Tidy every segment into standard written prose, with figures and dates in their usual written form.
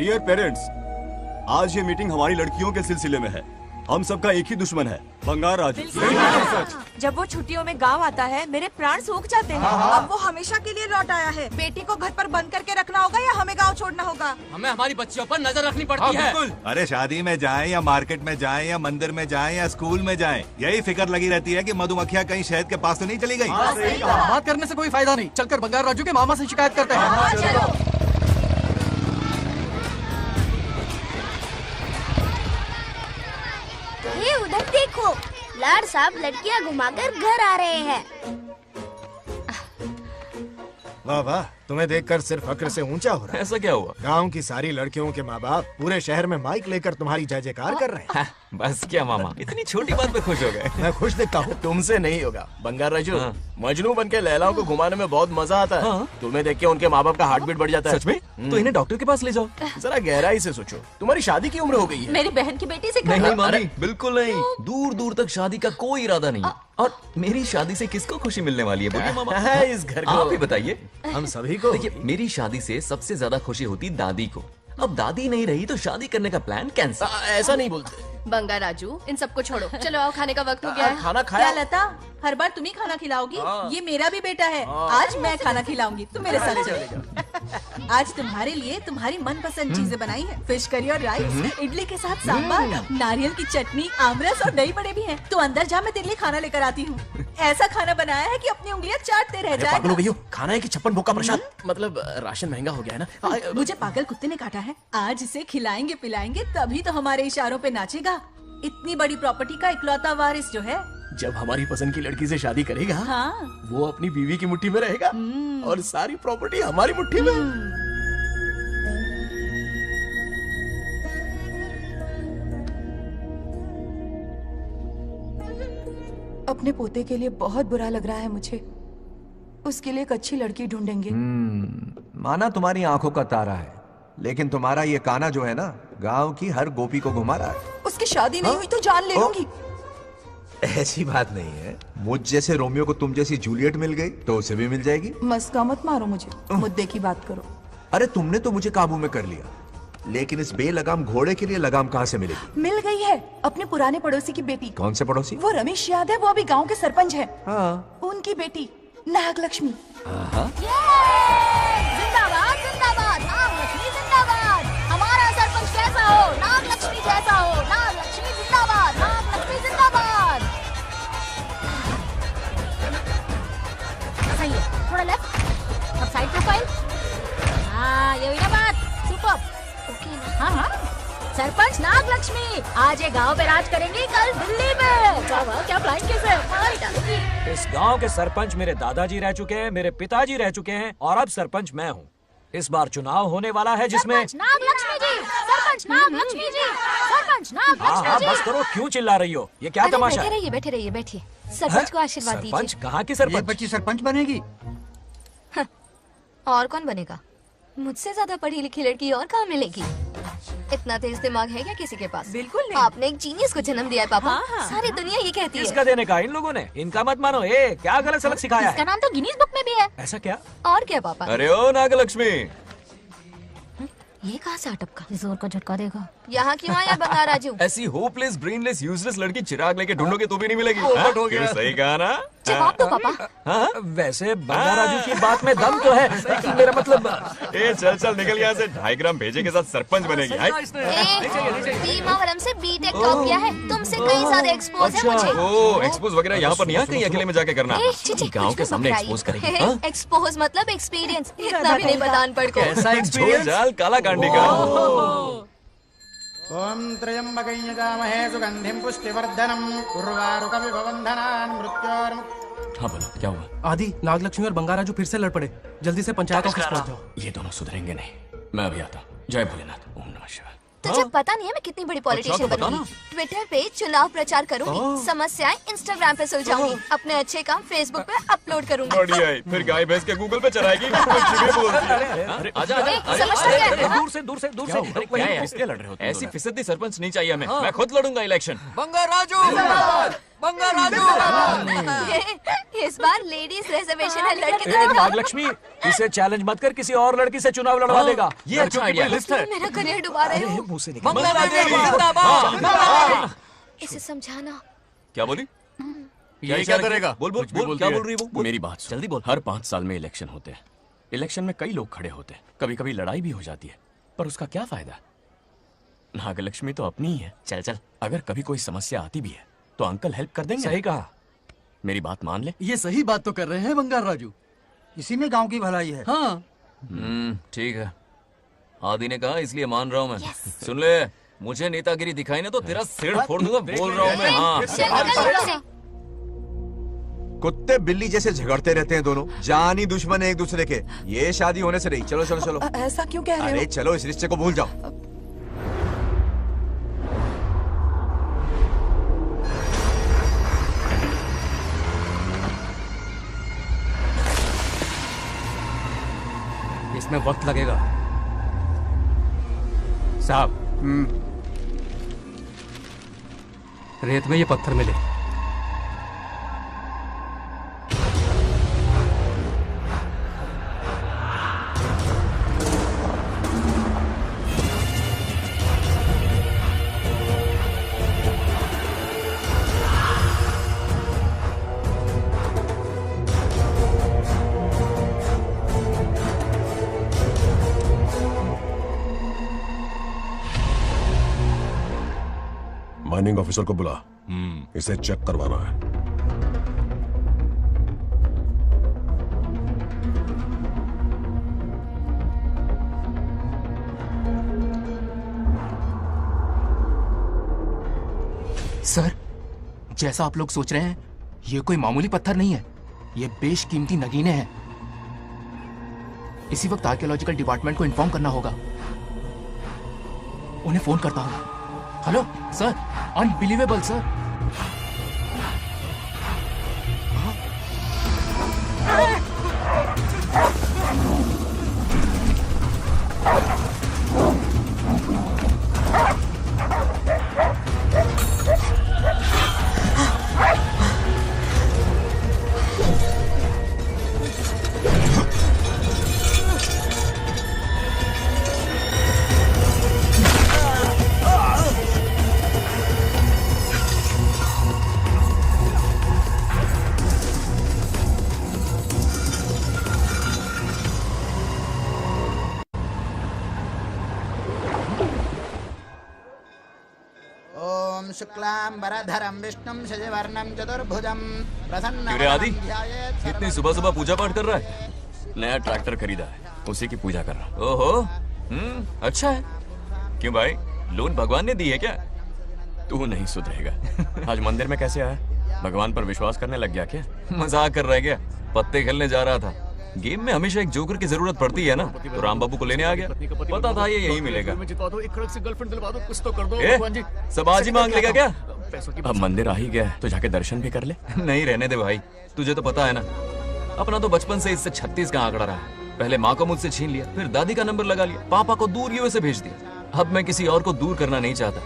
Dear parents, आज ये meeting हमारी लड़कियों के सिलसिले में है। हम सबका एक ही दुश्मन है, बंगार राजू। जब वो छुट्टियों में गांव आता है मेरे प्राण सूख जाते हैं। अब वो हमेशा के लिए लौट आया है। बेटी को घर पर बंद करके रखना होगा या हमें गांव छोड़ना होगा? हमें हमारी बच्चियों पर नजर रखनी पड़ती है। अरे शादी में जाएं या मार्केट में जाएं या मंदिर में जाएं या स्कूल में जाएं, यही फिक्र लगी रहती है कि मधुमक्खियाँ कहीं शहद के पास तो नहीं चली गई। बात करने से कोई फायदा नहीं, चलकर बंगार राजू के मामा से शिकायत करते हैं। ये उधर देखो, लाड साहब लड़कियां घुमाकर घर आ रहे हैं। वाह वाह, तुम्हें देखकर सिर्फ फक्र से ऊंचा हो रहा है। ऐसा क्या हुआ? गांव की सारी लड़कियों के माँ बाप पूरे शहर में माइक लेकर तुम्हारी जय जयकार कर रहे हैं। बस क्या मामा, इतनी छोटी बात पे खुश हो गए? मैं खुश दिखता हूँ। तुमसे नहीं होगा बंगार राजू। मजनू बन के लैलाओं को घुमाने में बहुत मजा आता है। तुम्हें देख के उनके माँ बाप का हार्ट बीट बढ़ जाता है। सच में? तो इन्हें डॉक्टर के पास ले जाओ। जरा गहराई से सोचो, तुम्हारी शादी की उम्र हो गई है। मेरी बहन की बेटी से नहीं मामी, बिल्कुल नहीं। दूर दूर तक शादी का कोई इरादा नहीं। और मेरी शादी से किसको खुशी मिलने वाली है बोलिए मामा? इस घर को आप ही बताइए। हम सभी को। देखिए, मेरी शादी से सबसे ज्यादा खुशी होती दादी को। अब दादी नहीं रही तो शादी करने का प्लान कैंसिल। ऐसा नहीं बोलते। बंगार राजू, इन सबको छोड़ो, चलो आओ, खाने का वक्त हो गया है। खाना खाया? क्या लता, हर बार तुम ही खाना खिलाओगी? ये मेरा भी बेटा है। आज मैं खाना खिलाऊंगी, तुम मेरे साथ चलो। आज तुम्हारे लिए तुम्हारी मनपसंद चीजें बनाई है। फिश करी और राइस, इडली के साथ सांभर, नारियल की चटनी, आमरस और दही बड़े भी हैं। तो अंदर जा, मैं तेरे लिए खाना लेकर आती हूँ। ऐसा खाना बनाया है कि अपनी उंगलियां चाटते रह पागल हो जाए। गई हो? खाना है कि 56 भोग का प्रसाद? मतलब राशन महंगा हो गया है ना। मुझे पागल कुत्ते ने काटा है। आज इसे खिलाएंगे पिलाएंगे तभी तो हमारे इशारों पे नाचेगा। इतनी बड़ी प्रॉपर्टी का इकलौता वारिस जो है। जब हमारी पसंद की लड़की से शादी करेगा, हाँ। वो अपनी बीवी की मुट्ठी में रहेगा और सारी प्रॉपर्टी हमारी मुट्ठी में। अपने पोते के लिए बहुत बुरा लग रहा है मुझे। उसके लिए एक अच्छी लड़की ढूंढेंगे। माना तुम्हारी आंखों का तारा है, लेकिन तुम्हारा ये काना जो है ना, गांव की हर गोपी को घुमा रहा है। उसकी शादी नहीं हुई तो जान ले लूंगी। ऐसी बात नहीं है। मुझ जैसे रोमियो को तुम जैसी जूलियट मिल गई तो उसे भी मिल जाएगी। मस्का मत मारो मुझे, मुद्दे की बात करो। अरे तुमने तो मुझे काबू में कर लिया, लेकिन इस बेलगाम घोड़े के लिए लगाम कहाँ से मिलेगी? मिल गई है, अपने पुराने पड़ोसी की बेटी। कौन से पड़ोसी? वो रमेश याद है, वो अभी गांव के सरपंच है। हाँ। उनकी बेटी नागलक्ष्मी। जिंदाबाद जिंदाबाद, नागलक्ष्मी जिंदाबाद। हमारा सरपंच कैसा हो? नागलक्ष्मी जैसा हो। नागलक्ष्मी जिंदाबाद, नागलक्ष्मी जिंदाबाद। सही है, थोड़ा लेफ्ट, अब साइड प्रोफाइल। हाँ, ये हुई ना बात। सुपर। ओके। हाँ हाँ, सरपंच नागलक्ष्मी आज ये गांव पे राज करेंगी, कल दिल्ली में। क्या फ्लाइंग किस है? मार डालेंगी। इस गांव के सरपंच मेरे दादाजी रह चुके हैं, मेरे पिताजी रह चुके हैं और अब सरपंच मैं हूँ। इस बार चुनाव होने वाला है जिसमें सरपंच नागलक्ष्मी जी, सरपंच नागलक्ष्मी जी, सरपंच नागलक्ष्मी जी। बस करो, क्यों चिल्ला रही हो? ये क्या तमाशा है? बैठे रहिए बैठिए। सरपंच को आशीर्वाद दीजिए। सरपंच कहाँ की सरपंच? बच्ची सरपंच बनेगी। और कौन बनेगा? मुझसे ज्यादा पढ़ी लिखी लड़की और कहाँ मिलेगी? इतना तेज दिमाग है क्या किसी के पास? बिल्कुल नहीं। आपने एक जीनियस को जन्म दिया है पापा। हाँ, हाँ। सारी दुनिया ये कहती है। किसका देने का? इन लोगों ने। इनका मत मानो। क्या गलत सलत सिखाया इसका है? नाम तो गिनीज बुक में भी है। ऐसा क्या? और क्या पापा? अरे ओ नागलक्ष्मी, ये कहाँ से अटपका? जोर का झटका देगा। यहाँ क्यों आया बंगार राजू? ऐसी होपलेस ब्रेनलेस यूजलेस लड़की चिराग लेके ढूंढोगे तो भी नहीं मिलेगी। पोपट हो गया। सही कहा ना? जवाब दो पापा। वैसे बंगार राजू की बात में दम तो है, लेकिन मेरा मतलब। चल चल निकल यहाँ से। 2.5 ग्राम भेजे के साथ सरपंच बनेगी। भीमावरम से बीटेक टॉप किया है, तुमसे कहीं ज्यादा एक्सपोज है मुझे। ओ एक्सपोज वगैरह यहाँ पर नहीं है, कहीं अकेले में जाके करना। गाँव के सामने एक्सपोज करेंगे। एक्सपोज मतलब एक्सपीरियंस, इतना भी नहीं बता अनपढ़ को। ऐसा एक्सपीरियंस जाल काला कांडी का। ओम त्र्यंबकं यजामहे सुगंधिं पुष्टिवर्धनम् उर्वारुकमिव बन्धनान् मृत्योर्मुक्तिः। हाँ बोलो, क्या हुआ? आदि, नागलक्ष्मी और बंगार राजू फिर से लड़ पड़े। जल्दी से पंचायत ऑफिस पहुंच जाओ। ये दोनों सुधरेंगे नहीं। मैं अभी आता हूँ। जय भोलेनाथ। ओम नमः शिवाय। तुझे पता नहीं है मैं कितनी बड़ी पॉलिटिशियन तो बता बनूंगी। ट्विटर पे चुनाव प्रचार करूंगी, समस्याएं इंस्टाग्राम पे सुलझाऊंगी, अपने अच्छे काम फेसबुक पे अपलोड करूंगी। बढ़िया है। फिर गाय भैंस के गूगल पे चराएगी। कुछ भी बोलती है। अरे आजा आजा आजा। समझता क्या है? दूर से दूर से दूर से। क्या है? किसके लड़ रहे हो? ऐसी फिसदी सरपंच नहीं चाहिए हमें। मैं खुद लड़ूंगा इलेक्शन। बंगार राजू इस बार लेडीज रिजर्वेशन है, लड़के ए, नागलक्ष्मी, इसे चैलेंज मत कर, किसी और लड़की से चुनाव लड़वा देगा। ये अच्छा आइडिया है। मेरा करियर डुबा रहे हो। मुंह से निकल। इसे समझाना। क्या बोली? ये क्या करेगा? बोल बोल बोल, क्या बोल रही है वो? मेरी बात सुन। जल्दी बोल। हर 5 साल में इलेक्शन होते हैं। इलेक्शन में कई लोग खड़े होते हैं, कभी कभी लड़ाई भी हो जाती है, पर उसका क्या फायदा? नागलक्ष्मी तो अपनी ही है। चल चल, अगर कभी कोई समस्या आती भी है तो अंकल हेल्प कर देंगे। सही कहा। मेरी बात मान ले। ये सही बात तो कर रहे हैं बंगाल राजू, इसी में गांव की भलाई है। हाँ ठीक है। आदि ने कहा इसलिए मान रहा हूँ मैं। सुन ले, मुझे नेतागिरी दिखाई ना तो तेरा सिर फोड़ दूंगा। बोल रहा हूँ मैं। हाँ, कुत्ते बिल्ली जैसे झगड़ते रहते हैं दोनों, जानी दुश्मन है एक दूसरे के। ये शादी होने से नहीं। चलो चलो चलो। ऐसा क्यों कह रहे अरे हो? चलो, इस रिश्ते को भूल जाओ। इसमें वक्त लगेगा साहब। रेत में ये पत्थर मिले। माइनिंग ऑफिसर को बुला, इसे चेक करवाना है। सर, जैसा आप लोग सोच रहे हैं, ये कोई मामूली पत्थर नहीं है, ये बेशकीमती नगीने हैं। इसी वक्त आर्कियोलॉजिकल डिपार्टमेंट को इन्फॉर्म करना होगा। उन्हें फोन करता हूं। Hello sir, unbelievable sir. शुक्लांबरधरं विष्णुं शशिवर्णं चतुर्भुजं क्यों रे आदि, इतनी सुबह सुबह पूजा पाठ कर रहा है? नया ट्रैक्टर खरीदा है, उसी की पूजा कर रहा हूँ। ओहो, अच्छा है। क्यों भाई, लोन भगवान ने दी है क्या? तू नहीं सुधरेगा। आज मंदिर में कैसे आया? भगवान पर विश्वास करने लग गया क्या? मजाक कर रहा है क्या? पत्ते खेलने जा रहा था। गेम में हमेशा एक जोकर की जरूरत पड़ती है ना, तो राम बाबू को लेने आ गया। पता था ये यही मिलेगा। सब आज ही मांग लेगा क्या? अब मंदिर आ ही गया है तो जाके दर्शन भी कर ले। नहीं, रहने दे भाई, तुझे तो पता है ना, अपना तो बचपन से इससे 36 का आंकड़ा रहा है। पहले माँ को मुझसे छीन लिया, फिर दादी का नंबर लगा लिया, पापा को दूर यूएसए भेज दिया। अब मैं किसी और को दूर करना नहीं चाहता।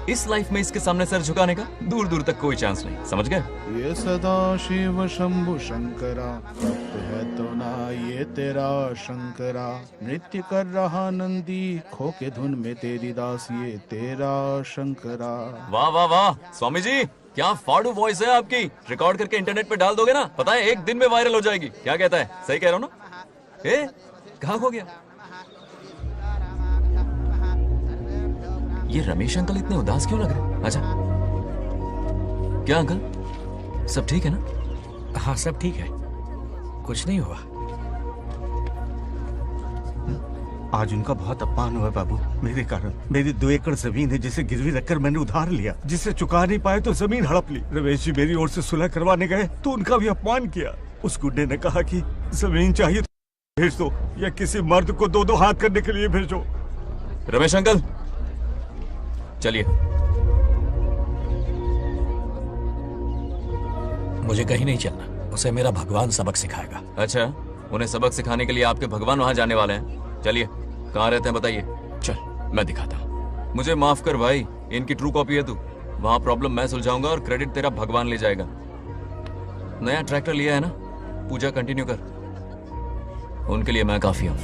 इस लाइफ में इसके सामने सर झुकाने का दूर दूर तक कोई चांस नहीं, समझ गए? ये सदा शिव शंभु शंकरा, तप है तो ना ये तेरा शंकरा। नृत्य कर रहा नंदी, खो के धुन में तेरी दास, ये तेरा शंकरा। वाह वाह वाह, स्वामी जी क्या फाड़ू वॉइस है आपकी। रिकॉर्ड करके इंटरनेट पे डाल दोगे ना, पता है 1 दिन में वायरल हो जाएगी। क्या कहता है? सही कह रहा हूँ ना? कहाँ खो गया ये रमेश अंकल? इतने उदास क्यों लग रहे? अच्छा, क्या अंकल, सब ठीक है ना? हाँ सब ठीक है, कुछ नहीं हुआ। आज उनका बहुत अपमान हुआ बाबू, मेरे कारण। मेरी 2 एकड़ जमीन है जिसे गिरवी रखकर मैंने उधार लिया, जिसे चुका नहीं पाए तो जमीन हड़प ली। रमेश जी मेरी ओर से सुलह करवाने गए तो उनका भी अपमान किया। उस गुंडे ने कहा कि जमीन चाहिए तो भेज दो, या किसी मर्द को 2-2 हाथ करने के लिए भेजो। रमेश अंकल चलिए। मुझे कहीं नहीं चलना, उसे मेरा भगवान सबक सिखाएगा। अच्छा, उन्हें सबक सिखाने के लिए आपके भगवान वहां जाने वाले हैं? चलिए, कहाँ रहते हैं बताइए। चल मैं दिखाता हूँ। मुझे माफ कर भाई, इनकी ट्रू कॉपी है तू। वहां प्रॉब्लम मैं सुलझाऊंगा और क्रेडिट तेरा भगवान ले जाएगा। नया ट्रैक्टर लिया है ना, पूजा कंटिन्यू कर, उनके लिए मैं काफी हूं।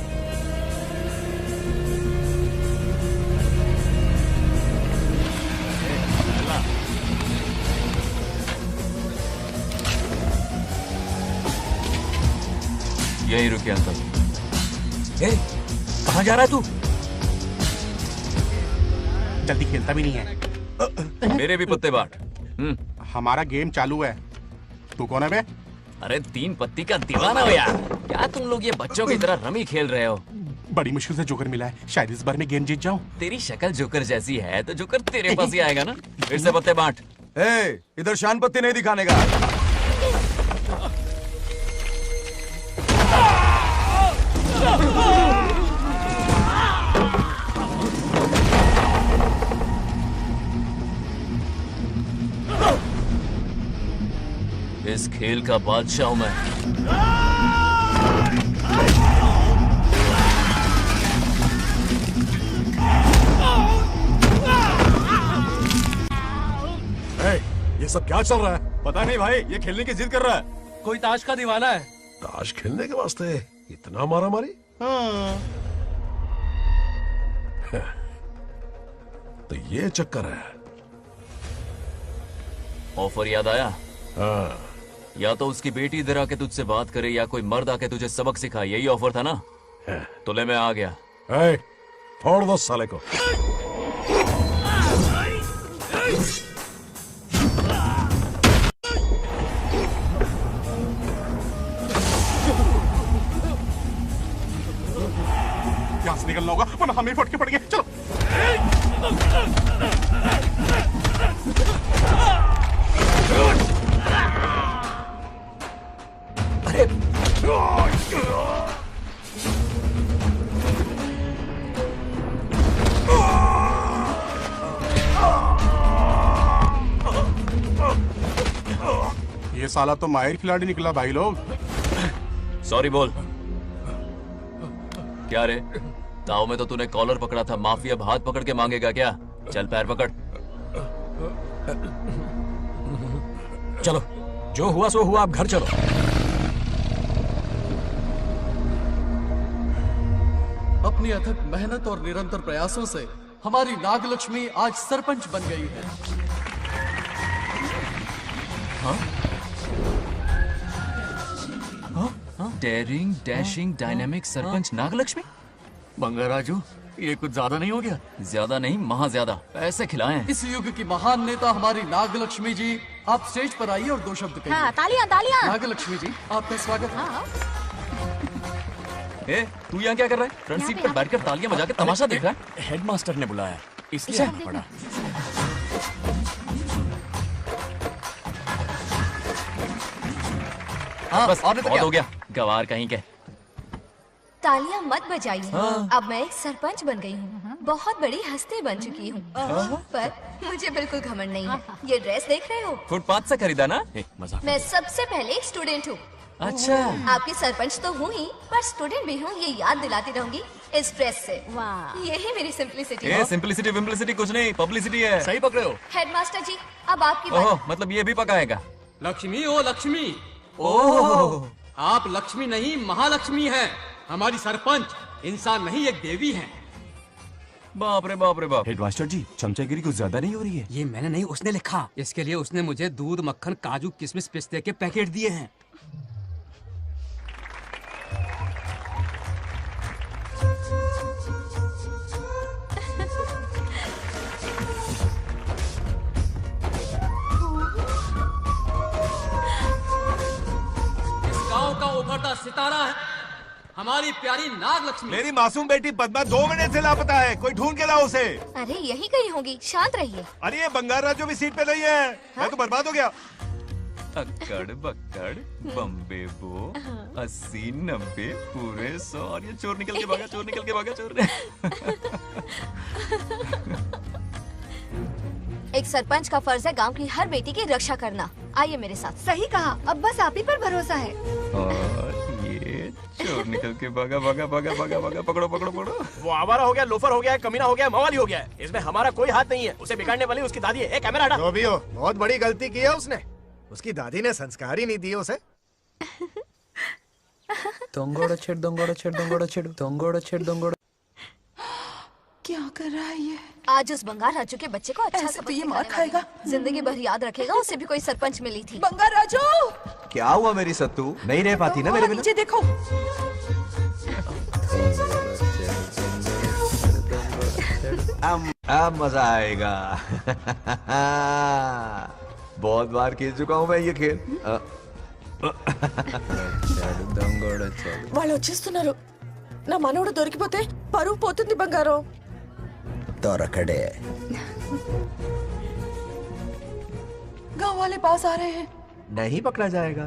यही रुके अंकल। कहाँ जा रहा है तू? जल्दी खेलता भी नहीं है। मेरे भी पत्ते बाट। हमारा गेम चालू है। तू कौन है बे? अरे 3 पत्ती का दीवाना हो यार। क्या तुम लोग ये बच्चों की तरह रमी खेल रहे हो? बड़ी मुश्किल से जोकर मिला है, शायद इस बार मैं गेम जीत जाऊं। तेरी शक्ल जोकर जैसी है तो जोकर तेरे पास ही आएगा ना। फिर से पत्ते बांट। इधर शान पत्ती नहीं दिखाने का। इस खेल का बादशाह हूं मैं। ये सब क्या चल रहा है? पता नहीं भाई, ये खेलने की जिद कर रहा है। कोई ताश का दीवाना है। ताश खेलने के वास्ते इतना मारा मारी? तो ये चक्कर है। ऑफर याद आया? या तो उसकी बेटी इधर आके तुझसे बात करे या कोई मर्द आके तुझे सबक सिखाए, यही ऑफर था ना? तो ले मैं आ गया। फोड़ दो साले को। यहाँ से निकलना होगा वरना हमें फट के पड़ेंगे। चलो। अरे ये साला तो माहिर खिलाड़ी निकला भाई लोग। सॉरी बोल। क्या रे, ताऊ में तो तूने कॉलर पकड़ा था, माफी अब हाथ पकड़ के मांगेगा क्या? चल पैर पकड़। चलो, जो हुआ सो हुआ, अब घर चलो। अपनी अथक मेहनत और निरंतर प्रयासों से हमारी नागलक्ष्मी आज सरपंच बन गई है। Daring, dashing, dynamic sarpanch Nagalakshmi. Bangaraju, ये कुछ ज्यादा नहीं हो गया? ज्यादा नहीं, महा ज्यादा। पैसे खिलाएं। इस युग की महान नेता हमारी नागलक्ष्मी जी, आप स्टेज पर आइए और 2 शब्द कहिए। हाँ, तालियां तालियां। नागलक्ष्मी जी, आपका स्वागत है। तू यहाँ क्या कर रहा है? फ्रंट सीट पर बैठकर तालियां बजा के तमाशा देख रहा है? हेडमास्टर ने बुलाया, इसलिए आना पड़ा। बस और बहुत हो गया, गवार कहीं के। तालियां मत बजाइए। अब मैं एक सरपंच बन गई हूँ, बहुत बड़ी हस्ती बन चुकी हूँ। पर मुझे बिल्कुल घमंड नहीं है। ये ड्रेस देख रहे हो? फुटपाथ से खरीदा ना? मजाक। मैं सबसे पहले एक स्टूडेंट हूँ। अच्छा। आपकी सरपंच तो हूँ ही, पर स्टूडेंट भी हूँ, ये याद दिलाती रहूंगी इस ड्रेस से। यही मेरी सिंपलिसिटी है। सिंपलिसिटी विम्पलिसिटी कुछ नहीं, पब्लिसिटी है। सही पकड़े हो। हेडमास्टर जी, अब आपकी बारी। मतलब ये भी पकाएगा? लक्ष्मी, ओ लक्ष्मी। ओह, आप लक्ष्मी नहीं महालक्ष्मी हैं। हमारी सरपंच इंसान नहीं, एक देवी हैं। बाप रे बाप रे बाप। हेडमास्टर जी, चमचागिरी कुछ ज्यादा नहीं हो रही है? ये मैंने नहीं, उसने लिखा। इसके लिए उसने मुझे दूध, मक्खन, काजू, किशमिश, पिस्ते के पैकेट दिए हैं। गांव का उभरता सितारा है हमारी प्यारी नागलक्ष्मी। मेरी मासूम बेटी पद्मा 2 महीने से लापता है, कोई ढूंढ के लाओ उसे। अरे यही कहीं होगी, शांत रहिए। अरे ये बंगाराजू भी सीट पे नहीं है। मैं तो बर्बाद हो गया। अक्कड़ बक्कड़ बम्बे बो 80 90 पूरे 100 और ये चोर निकल के भागा, चोर निकल के भागा, चोर। एक सरपंच का फर्ज है गांव की हर बेटी की रक्षा करना। आइए मेरे साथ। सही कहा, अब बस आप ही पर भरोसा है। और ये चोर निकल के भागा भागा भागा भागा भागा, पकड़ो पकड़ो पकड़ो। वो आवारा हो गया, लोफर हो गया, कमीना हो गया, मवाली हो गया है। इसमें हमारा कोई हाथ नहीं है। उसे बिगाड़ने वाली उसकी दादी है। कैमरा हटा। जो भी हो, बहुत बड़ी गलती की है उसने। उसकी दादी ने संस्कार ही नहीं दिए उसे। क्या कर रहा है ये? आज उस बंगार राजू के बच्चे को अच्छा ऐसे तो ये मार खाएगा। जिंदगी भर याद रखेगा। उसे भी कोई सरपंच मिली थी। बंगार राजू, क्या हुआ मेरी सत्तू? नहीं रह पाती ना मेरे बिना? नीचे देखो। अब मजा आएगा। बहुत बार खेल चुका हूँ मैं ये खेल। వాళ్ళు వచ్చేస్తున్నారు. నా మనవడు దొరికిపోతే పరువు పోతుంది బంగారం. దొరకడే. गांव वाले पास आ रहे हैं। नहीं पकड़ा जाएगा।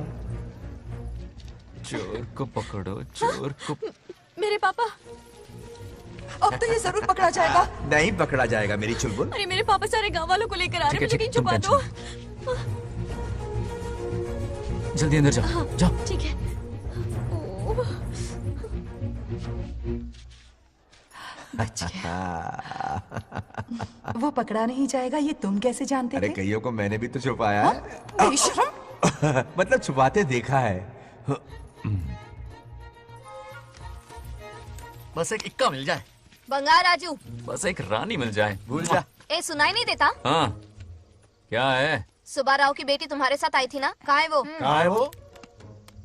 चोर को पकड़ो, चोर को। मेरे पापा, अब तो ये जरूर पकड़ा जाएगा। नहीं पकड़ा जाएगा मेरी चुलबुल। अरे मेरे पापा सारे गांव वालों को लेकर आ रहे हैं, मुझे कहीं छुपा दो। जल्दी अंदर जाओ, जाओ। ठीक है। वो पकड़ा नहीं जाएगा, ये तुम कैसे जानते अरे थे? कईयों को मैंने भी तो छुपाया है। बेशरम। मतलब छुपाते देखा है। बस एक इक्का मिल जाए। बंगार राजू, बस एक रानी मिल जाए। भूल जा। ए सुनाई नहीं देता? हाँ, क्या है? सुबा राव की बेटी तुम्हारे साथ आई थी ना? कहाँ है वो? कहाँ है वो?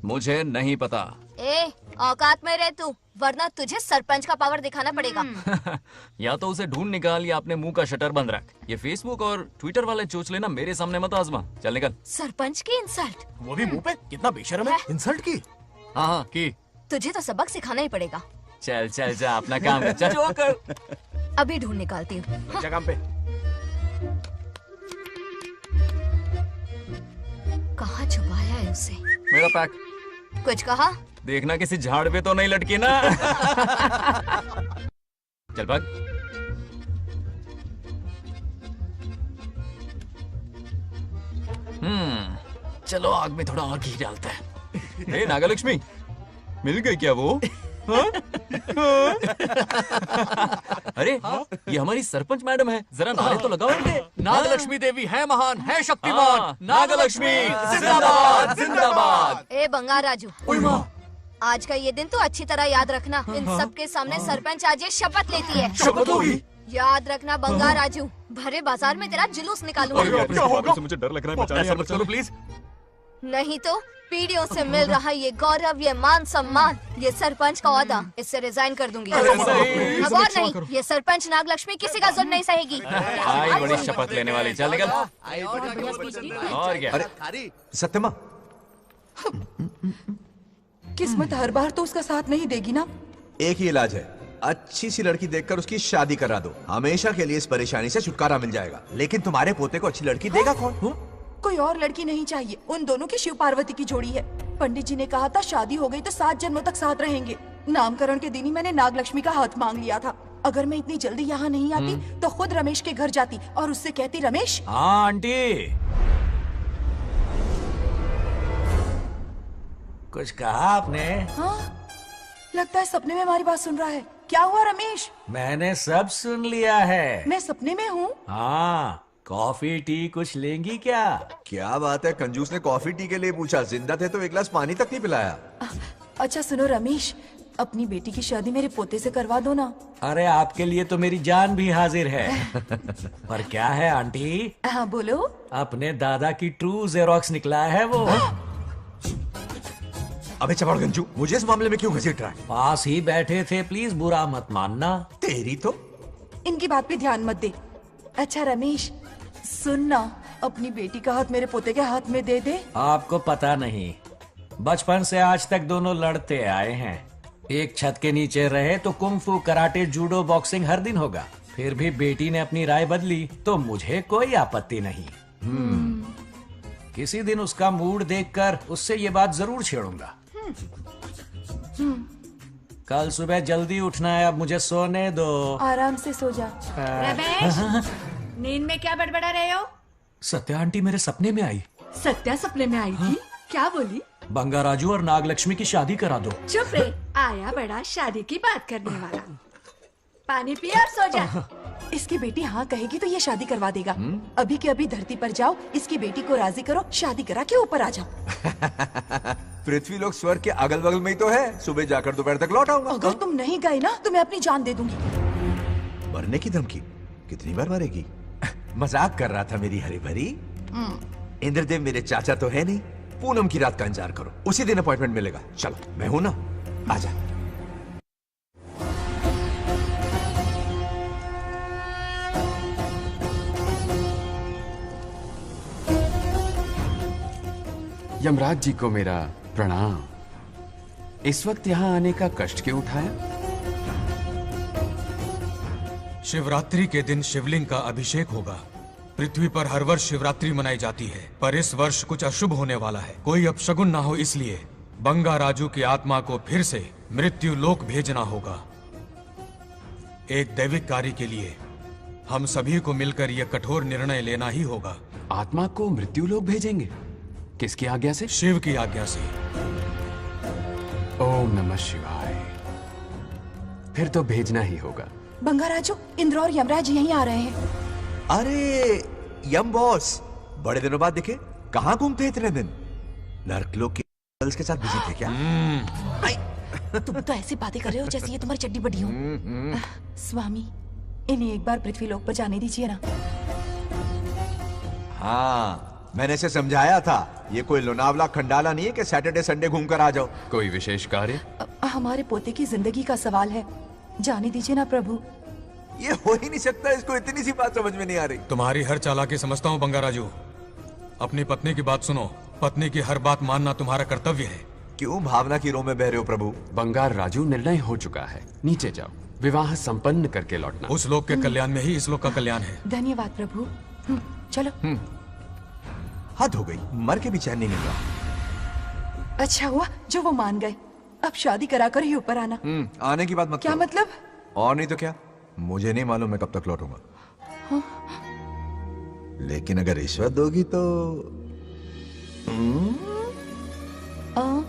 मुझे नहीं पता। ए औकात में रह तू, वरना तुझे सरपंच का पावर दिखाना पड़ेगा। या तो उसे ढूंढ निकाल या अपने मुंह का शटर बंद रख। ये फेसबुक और ट्विटर वाले चोचले ना मेरे सामने मत आजमा। चल निकल। सरपंच की इंसल्ट? वो भी मुंह पे? कितना बेशर्म है। इंसल्ट की? हाँ हाँ की। तुझे तो सबक सिखाना ही पड़ेगा। चल चल जा, अपना काम कर। चल जो कर। अभी ढूंढ निकालती हूँ। अच्छा काम पे। कहाँ छुपाया है उसे? मेरा पैक। कुछ कहा? देखना किसी झाड़ पे तो नहीं लटकी ना। चल भाग। चलो आग में थोड़ा और घी डालते हैं। हे नागलक्ष्मी, मिल गई क्या वो? हाँ? अरे ये हमारी सरपंच मैडम है, जरा नारे तो लगाओ इनके। नागलक्ष्मी देवी है महान, है शक्तिमान। नागलक्ष्मी जिंदाबाद जिंदाबाद। ए बंगार राजू, आज का ये दिन तो अच्छी तरह याद रखना। इन सब के सामने सरपंच आज ये शपथ लेती है। शपथ होगी? याद रखना बंगार राजू, भरे बाजार में तेरा जुलूस निकालूंगा। क्या होगा? मुझे डर लग रहा है। ऐसा मत करो प्लीज। नहीं तो पीढ़ियों से मिल रहा ये गौरव, ये मान सम्मान, ये सरपंच का ओहदा, इससे रिजाइन कर दूंगी। अब और नहीं, ये सरपंच नागलक्ष्मी किसी का जुल्म नहीं सहेगी। आई बड़ी शपथ लेने वाली। चल निकल। और क्या? अरे सत्यमा, किस्मत हर बार तो उसका साथ नहीं देगी ना। एक ही इलाज है, अच्छी सी लड़की देखकर उसकी शादी करा दो। हमेशा के लिए इस परेशानी से छुटकारा मिल जाएगा। लेकिन तुम्हारे पोते को अच्छी लड़की देगा कौन? कोई और लड़की नहीं चाहिए, उन दोनों की शिव पार्वती की जोड़ी है। पंडित जी ने कहा था शादी हो गई तो 7 जन्मों तक साथ रहेंगे। नामकरण के दिन ही मैंने नागलक्ष्मी का हाथ मांग लिया था। अगर मैं इतनी जल्दी यहाँ नहीं आती तो खुद रमेश के घर जाती और उससे कहती, रमेश। हाँ आंटी, कुछ कहा आपने? हाँ, लगता है सपने में हमारी बात सुन रहा है। क्या हुआ रमेश? मैंने सब सुन लिया है। मैं सपने में हूँ? हाँ, कॉफी टी कुछ लेंगी क्या? क्या बात है, कंजूस ने कॉफी टी के लिए पूछा। जिंदा थे तो एक गिलास पानी तक नहीं पिलाया। अच्छा सुनो रमेश, अपनी बेटी की शादी मेरे पोते से करवा दो ना। अरे आपके लिए तो मेरी जान भी हाजिर है। पर क्या है आंटी? हाँ बोलो। अपने दादा की ट्रू जेरोक्स निकला है वो। अबे चपड़ गंजू, मुझे इस मामले में क्यों घसीट रहा है? पास ही बैठे थे, प्लीज बुरा मत मानना। तेरी तो। इनकी बात पे ध्यान मत दे। अच्छा रमेश सुन ना, अपनी बेटी का हाथ मेरे पोते के हाथ में दे दे। आपको पता नहीं, बचपन से आज तक दोनों लड़ते आए हैं। एक छत के नीचे रहे तो कुंफू, कराटे, जूडो, बॉक्सिंग हर दिन होगा। फिर भी बेटी ने अपनी राय बदली तो मुझे कोई आपत्ति नहीं। किसी दिन उसका मूड देखकर उससे ये बात जरूर छेड़ूंगा। कल सुबह जल्दी उठना है, अब मुझे सोने दो। आराम से सो जा। रमेश, नींद में क्या बड़बड़ा रहे हो? सत्या आंटी मेरे सपने में आई। सत्या सपने में आई थी? क्या बोली? बंगाराजू और नागलक्ष्मी की शादी करा दो। चुप रे, आया बड़ा शादी की बात करने वाला। पानी पिया और सो जा। इसकी बेटी हाँ कहेगी तो ये शादी करवा देगा। अभी के अभी धरती पर जाओ, इसकी बेटी को राजी करो, शादी करा के ऊपर आ जाओ। पृथ्वी लोग स्वर्ग के अगल बगल में ही तो है। सुबह जाकर दोपहर तक लौट आऊंगा। अगर तुम नहीं गए ना तो मैं अपनी जान दे दूंगी। मरने की धमकी? कितनी बार मरेगी? मजाक कर रहा था मेरी हरी भरी। इंद्रदेव मेरे चाचा तो है नहीं। पूनम की रात का इंतजार करो, उसी दिन अपॉइंटमेंट मिलेगा। चलो, मैं हूं ना, आजा। यमराज जी को मेरा प्रणाम। इस वक्त यहाँ आने का कष्ट क्यों उठाया? शिवरात्रि के दिन शिवलिंग का अभिषेक होगा। पृथ्वी पर हर वर्ष शिवरात्रि मनाई जाती है, पर इस वर्ष कुछ अशुभ होने वाला है। कोई अपशगुन ना हो, इसलिए बंगाराजू की आत्मा को फिर से मृत्यु लोक भेजना होगा। एक दैविक कार्य के लिए हम सभी को मिलकर यह कठोर निर्णय लेना ही होगा। आत्मा को मृत्यु लोक भेजेंगे? किसकी आज्ञा से? शिव की आज्ञा से। ओम नमः शिवाय। फिर तो भेजना ही होगा। बंगाराजू, इंद्र और यमराज यहीं आ रहे हैं। अरे यम बॉस, बड़े दिनों बाद दिखे। कहाँ घूमते इतने दिन? नर्कलोक के गर्ल्स के साथ बिजी थे क्या? तुम तो ऐसी बातें कर रहे हो जैसे ये तुम्हारी चड्डी बड़ी हो। स्वामी, इन्हें एक बार पृथ्वी लोक पर जाने दीजिए ना। हाँ, मैंने इसे समझाया था। ये कोई लोनावला खंडाला नहीं है कि सैटरडे संडे घूम कर आ जाओ। कोई विशेष कार्य? हमारे पोते की जिंदगी का सवाल है, जाने दीजिए ना प्रभु। ये हो ही नहीं सकता। इसको इतनी सी बात समझ में नहीं आ रही। तुम्हारी हर चालाकी समझता हूँ बंगाराजू। अपनी पत्नी की बात सुनो। पत्नी की हर बात मानना तुम्हारा कर्तव्य है। क्यों भावना की रो में बह रहे हो प्रभु? बंगाराजू, निर्णय हो चुका है। नीचे जाओ, विवाह संपन्न करके लौटना। उस लोक के कल्याण में ही इस लोक का कल्याण है। धन्यवाद प्रभु। चलो। हद हो गई, मर के भी चैन नहीं मिल रहा। अच्छा हुआ जो वो मान गए। अब शादी कराकर ही ऊपर आना। आने की बात मत क्या करो। मतलब? और नहीं तो क्या, मुझे नहीं मालूम मैं कब तक लौटूंगा। हाँ? लेकिन अगर रिश्वत दोगी तो हाँ?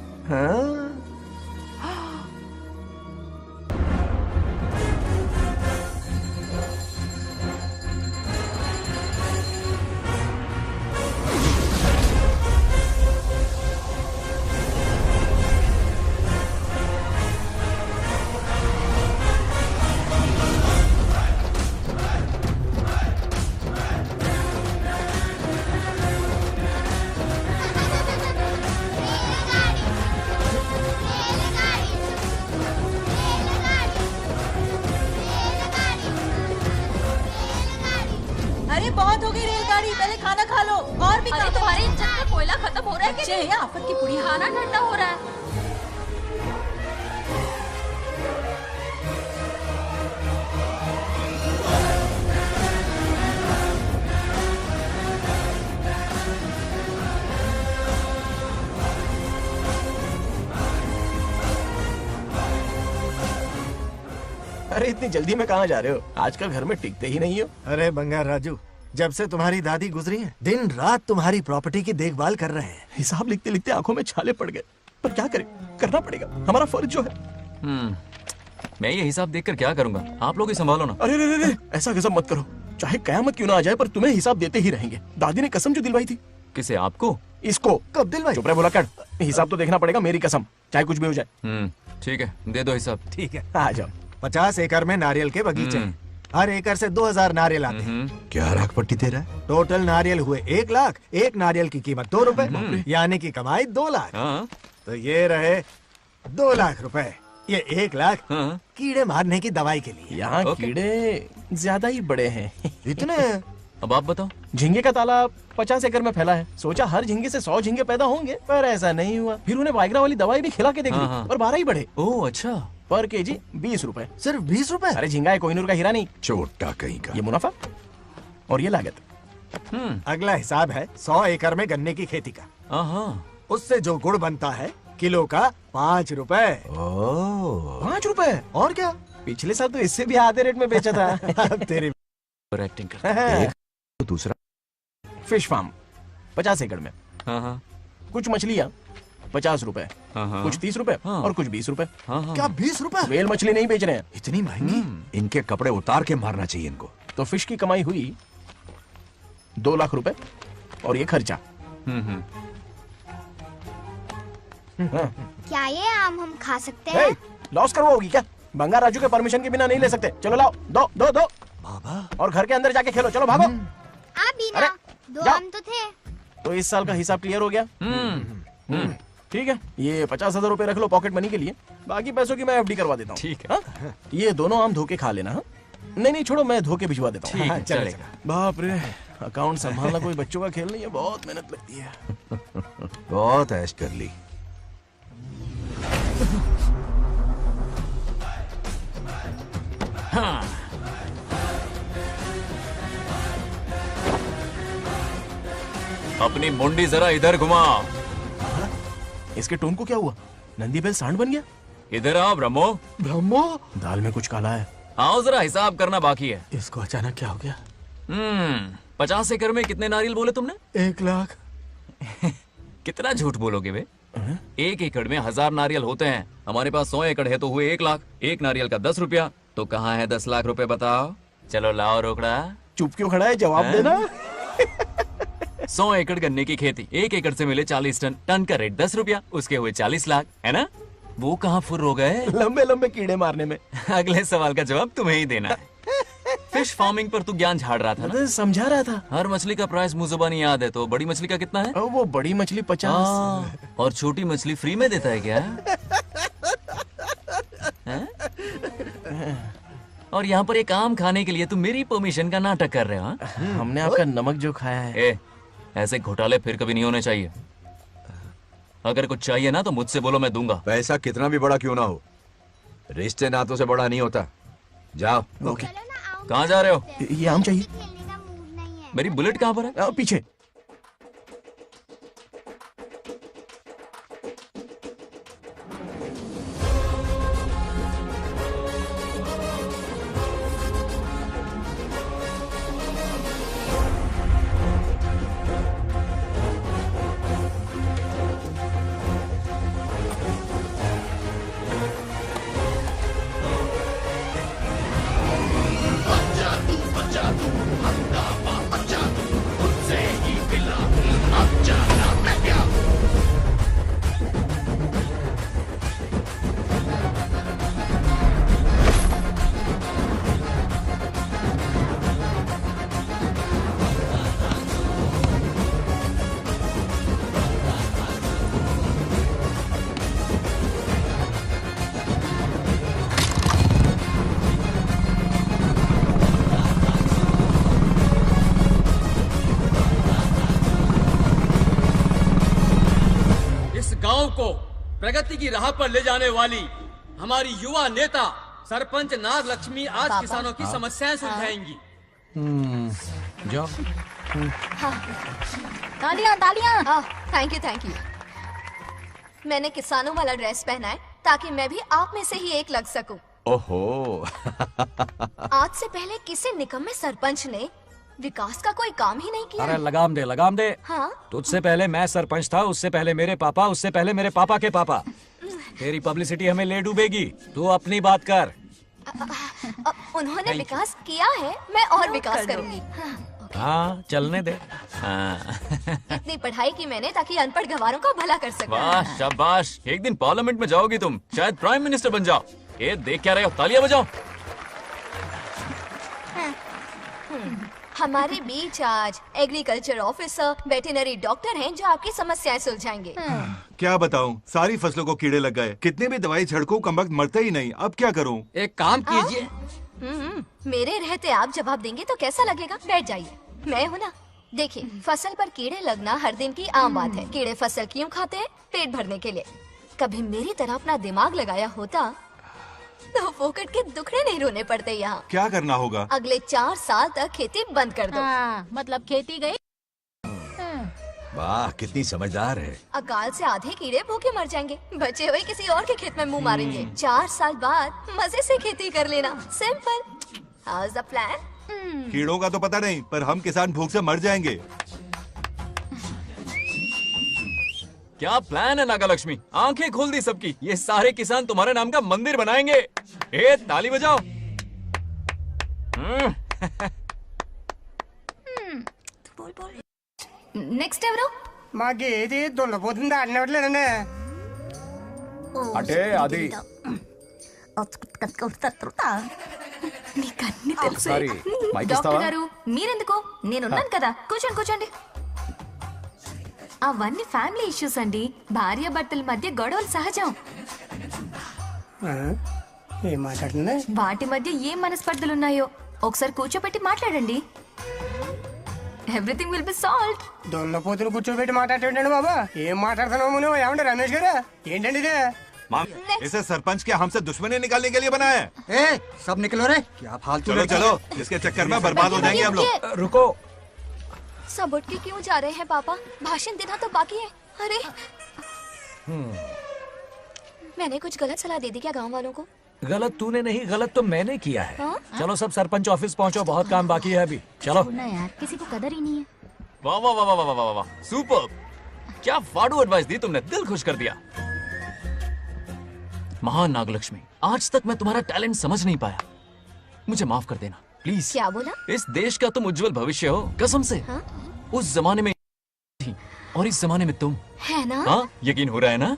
अरे बहुत हो गई रेलगाड़ी, पहले खाना खा लो। और भी अरे तुम्हारे इंजन में कोयला खत्म हो रहा है बच्चे हैं आफत की पुड़ी। खाना ठंडा हो रहा है। अरे इतनी जल्दी में कहाँ जा रहे हो? आजकल घर में टिकते ही नहीं हो। अरे बंगार राजू, जब से तुम्हारी दादी गुजरी है, दिन रात तुम्हारी प्रॉपर्टी की देखभाल कर रहे हैं। हिसाब लिखते लिखते आंखों में छाले पड़ गए, पर क्या करें, करना पड़ेगा, हमारा फर्ज जो है। मैं ये हिसाब देखकर क्या करूंगा? आप लोग ही संभालो ना। अरे रे रे, ऐसा गजब मत करो। चाहे कयामत क्यों ना आ जाए, पर तुम्हें हिसाब देते ही रहेंगे। दादी ने कसम जो दिलवाई थी। किसे? आपको? इसको। कब दिलवाई? चुप रहे, बोला कर। हिसाब तो देखना पड़ेगा, मेरी कसम, चाहे कुछ भी हो जाए। ठीक है, दे दो हिसाब। ठीक है, आ जाओ। 50 एकड़ में नारियल के बगीचे हैं। हर एकड़ से 2000 नारियल आते हैं। क्या राख पट्टी दे रहा है? टोटल नारियल हुए 1 लाख। एक नारियल की कीमत 2 रुपए, यानी कि कमाई 2 लाख। तो ये रहे 2 लाख रुपए। ये 1 लाख कीड़े मारने की दवाई के लिए। यहाँ कीड़े ज्यादा ही बड़े हैं। इतने? अब आप बताओ। झींगे का तालाब 50 एकड़ में फैला है। सोचा हर झींगे से 100 झींगे पैदा होंगे, पर ऐसा नहीं हुआ। फिर उन्हें वाइग्रा वाली दवाई भी खिला के देख ली, और 12 ही बढ़े। ओह अच्छा। पर केजी 20 रुपए। सिर्फ 20 रुपए? अरे झींगा है, कोहिनूर का हीरा नहीं। छोटा कहीं का। ये मुनाफा और ये लागत। अगला हिसाब है 100 एकड़ में गन्ने की खेती का। उससे जो गुड़ बनता है, किलो का 5 रुपए। 5 रुपए? और क्या, पिछले साल तो इससे भी आधे रेट में बेचा था। तेरी एक्टिंग करता है। दूसरा फिश फार्म 50 एकड़ में। कुछ मछलियाँ 50 रुपए, कुछ 30 रुपए और कुछ 20 रुपए। क्या 20 रुपए? वेल मछली नहीं बेच रहे हैं। इतनी महंगी? इनके कपड़े उतार के मारना चाहिए इनको। तो फिश की कमाई हुई 2 लाख रुपए और ये खर्चा। क्या ये आम हम खा सकते हैं? लॉस करवाओगी क्या? बंगा राजू के परमिशन के बिना नहीं ले सकते। चलो लाओ, दो दो दो बाबा, और घर के अंदर जाके खेलो। चलो भागो। अभी ना 2 आम तो थे। तो इस साल का हिसाब क्लियर हो गया। ठीक है, ये 50,000 रुपए रख लो पॉकेट मनी के लिए, बाकी पैसों की मैं एफडी करवा देता हूँ। ठीक है। ये दोनों आम धोके खा लेना। नहीं नहीं छोड़ो, मैं धोके भिजवा देता हूँ। ठीक है, चलेगा। बाप रे, अकाउंट संभालना कोई बच्चों का खेल नहीं है, बहुत मेहनत लगती है। बहुत ऐश कर ली। हाँ। अपनी मुंडी जरा इधर घुमा। इसके टोन को क्या हुआ? नंदी बैल सांड बन गया? इधर आओ ब्रह्मो। ब्रह्मो? दाल में कुछ काला है। आओ, जरा हिसाब करना बाकी है। इसको अचानक क्या हो गया? 50 एकड़ में कितने नारियल बोले तुमने? 1 लाख। कितना झूठ बोलोगे बे? 1 एकड़ में 1000 नारियल होते हैं। हमारे पास 100 एकड़ है तो हुए 1 लाख। एक नारियल का 10 रुपया, तो कहाँ है 10 लाख रुपए बताओ? चलो लाओ रोकड़ा। चुप क्यों खड़ा है? जवाब देना। 100 एकड़ गन्ने की खेती, 1 एकड़ से मिले 40 टन, टन का रेट 10 रुपया, उसके हुए 40 लाख, है ना? वो कहाँ फुर हो गए? लंबे लंबे कीड़े मारने में। अगले सवाल का जवाब तुम्हें ही देना है। फिश फार्मिंग पर तू ज्ञान झाड़ रहा था ना? समझा रहा था। हर मछली का प्राइस मुझे जुबानी याद है, तो बड़ी मछली का कितना है? वो बड़ी मछली 50। और छोटी मछली फ्री में देता है क्या? और यहाँ पर एक आम खाने के लिए तुम मेरी परमिशन का नाटक कर रहे हो? हमने आपका नमक जो खाया है। ऐसे घोटाले फिर कभी नहीं होने चाहिए। अगर कुछ चाहिए ना तो मुझसे बोलो, मैं दूंगा। पैसा कितना भी बड़ा क्यों ना हो, रिश्ते नातों से बड़ा नहीं होता। जाओ। ओके। कहाँ जा रहे हो? ये आम चाहिए। मेरी बुलेट कहाँ पर है? पीछे। गांव को प्रगति की राह पर ले जाने वाली हमारी युवा नेता सरपंच नाग लक्ष्मी आज किसानों की समस्याएं सुलझाएंगी। जाओ। तालियां तालियां। Thank you. मैंने किसानों वाला ड्रेस पहना है ताकि मैं भी आप में से ही एक लग सकूं। ओहो। आज से पहले किसी निकम्मे सरपंच ने विकास का कोई काम ही नहीं किया। अरे लगाम दे, लगाम दे। हाँ? तुझसे पहले मैं सरपंच था, उससे पहले मेरे पापा, उससे पहले मेरे पापा के पापा। तेरी पब्लिसिटी हमें ले डूबेगी, तू अपनी बात कर। उन्होंने विकास किया है, मैं और विकास करूंगी। हाँ, चलने दे। इतनी पढ़ाई की मैंने ताकि अनपढ़ गंवारों का भला कर सकूं। वाह, शाबाश। एक दिन पार्लियामेंट में जाओगी तुम, शायद प्राइम मिनिस्टर बन जाओ। ये देख क्या रहे हो? तालियां बजाओ। हमारे बीच आज एग्रीकल्चर ऑफिसर, वेटरनरी डॉक्टर हैं जो आपकी समस्याएं सुलझाएंगे। क्या बताऊं, सारी फसलों को कीड़े लग गए। कितने भी दवाई छिड़कूं, कमबख्त मरते ही नहीं। अब क्या करूं? एक काम कीजिए। मेरे रहते आप जवाब देंगे तो कैसा लगेगा? बैठ जाइए, मैं हूँ ना। देखिए, फसल पर कीड़े लगना हर दिन की आम बात है। कीड़े फसल क्यों खाते हैं? पेट भरने के लिए। कभी मेरी तरह अपना दिमाग लगाया होता तो फोकट के दुखड़े नहीं रोने पड़ते यहाँ। क्या करना होगा? अगले 4 साल तक खेती बंद कर दो। मतलब खेती गई। वाह, कितनी समझदार है। अकाल से आधे कीड़े भूखे मर जाएंगे, बचे हुए किसी और के खेत में मुंह मारेंगे। 4 साल बाद मजे से खेती कर लेना। Simple. How is the plan? कीड़ों का तो पता नहीं, पर हम किसान भूख से मर जाएंगे। क्या प्लान है नागालक्ष्मी? आंखें खोल दी सबकी। ये सारे किसान तुम्हारे नाम का मंदिर बनाएंगे। ए ताली बजाओ। నెక్స్ట్ ఎవరు మాకు ఏది దున్నపోతుంది ఆడినట్లేదండి అంటే అది నీకన్నీ తెలుసు. ఒకసారి మైక్ డాక్టర్ ఇస్తావా? గారు మీరెందుకు? నేనున్నాను కదా, కూర్చోండి కూర్చోండి. అవన్నీ ఫ్యామిలీ ఇష్యూస్ అండి. భార్య భర్తల మధ్య గొడవలు సహజం. ఏం మాట్లాడుతుంది? వాటి మధ్య ఏం మనస్పర్ధలున్నాయో ఒకసారి కూర్చోబెట్టి మాట్లాడండి. Everything will be solved. దున్నపోతులు కూర్చోబెట్టి మాట్లాడేటండి బాబా. ఏం మాట్లాడుతున్నావు నువ్వు? ఏమంటే రమేష్ గారు ఏంటండి ఇదే? इसे सरपंच के हमसे दुश्मनी निकालने के लिए बनाया है। ए, सब निकलो रे। क्या फालतू चलो चलो, इसके चक्कर में बर्बाद हो जाएंगे हम लोग। रुको। सब उठ के क्यों जा रहे हैं पापा? भाषण देना तो बाकी है। अरे मैंने कुछ गलत सलाह दे दी क्या गांव वालों को? गलत तूने नहीं, गलत तो मैंने किया है। हाँ? चलो सब सरपंच ऑफिस पहुंचो, बहुत काम बाकी है अभी। चलो ना यार, किसी को कदर ही नहीं है। वाह वाह वाह वाह वाह वाह वाह, सुपर! क्या फाड़ू एडवाइस दी तुमने, दिल खुश कर दिया। महान नागलक्ष्मी, आज तक मैं तुम्हारा टैलेंट समझ नहीं पाया। मुझे माफ कर देना प्लीज। क्या बोला? इस देश का तुम उज्जवल भविष्य हो, कसम से। हाँ? उस जमाने में थी और इस जमाने में तुम। है ना? हाँ, यकीन हो रहा है ना?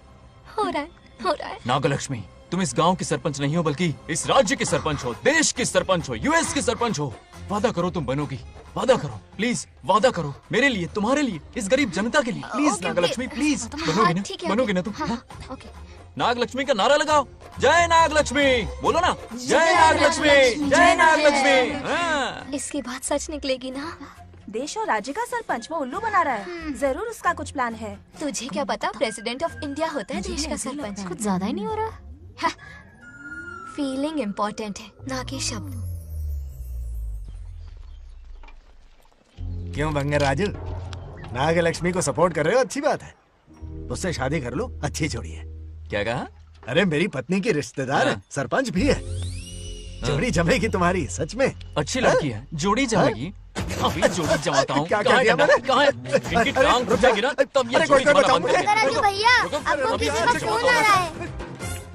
हो रहा है, हो रहा है। नागलक्ष्मी, तुम इस गांव की सरपंच नहीं हो, बल्कि इस राज्य की सरपंच हो, देश की सरपंच हो, यूएस की सरपंच हो। वादा करो तुम बनोगी, वादा करो प्लीज, वादा करो मेरे लिए, तुम्हारे लिए, इस गरीब जनता के लिए। प्लीज नागलक्ष्मी, प्लीज बनोगी ना? ठीक है, बनोगी ना तुम? हाँ, ओके। नागलक्ष्मी का नारा लगाओ। जय नागलक्ष्मी बोलो ना। जय नागलक्ष्मी, जय नागलक्ष्मी। हाँ। इसकी बात सच निकलेगी ना? देश और राज्य का सरपंच वो उल्लू बना रहा है। जरूर उसका कुछ प्लान है। तुझे क्या पता, प्रेसिडेंट ऑफ इंडिया होता है देश का सरपंच। कुछ ज्यादा ही नहीं हो रहा? फीलिंग इम्पोर्टेंट है, ना कि शब्द। क्यों बंगर राजू, नागलक्ष्मी को सपोर्ट कर रहे हो? अच्छी बात है, उससे शादी कर लो, अच्छी जोड़ी है। क्या कहा? अरे मेरी पत्नी की रिश्तेदार है, सरपंच भी है। जोड़ी जमेगी तुम्हारी, सच में। अच्छी लड़की है, जोड़ी जमेगी। अभी जोड़ी जमाता हूँ। क्या कर दिया मैंने? कहाँ है? इनकी टांग रुक जाएगी ना, तब ये जोड़ी जमाना बंद करेंगे। राजू भैया, आपको किसी का फोन आ रहा है।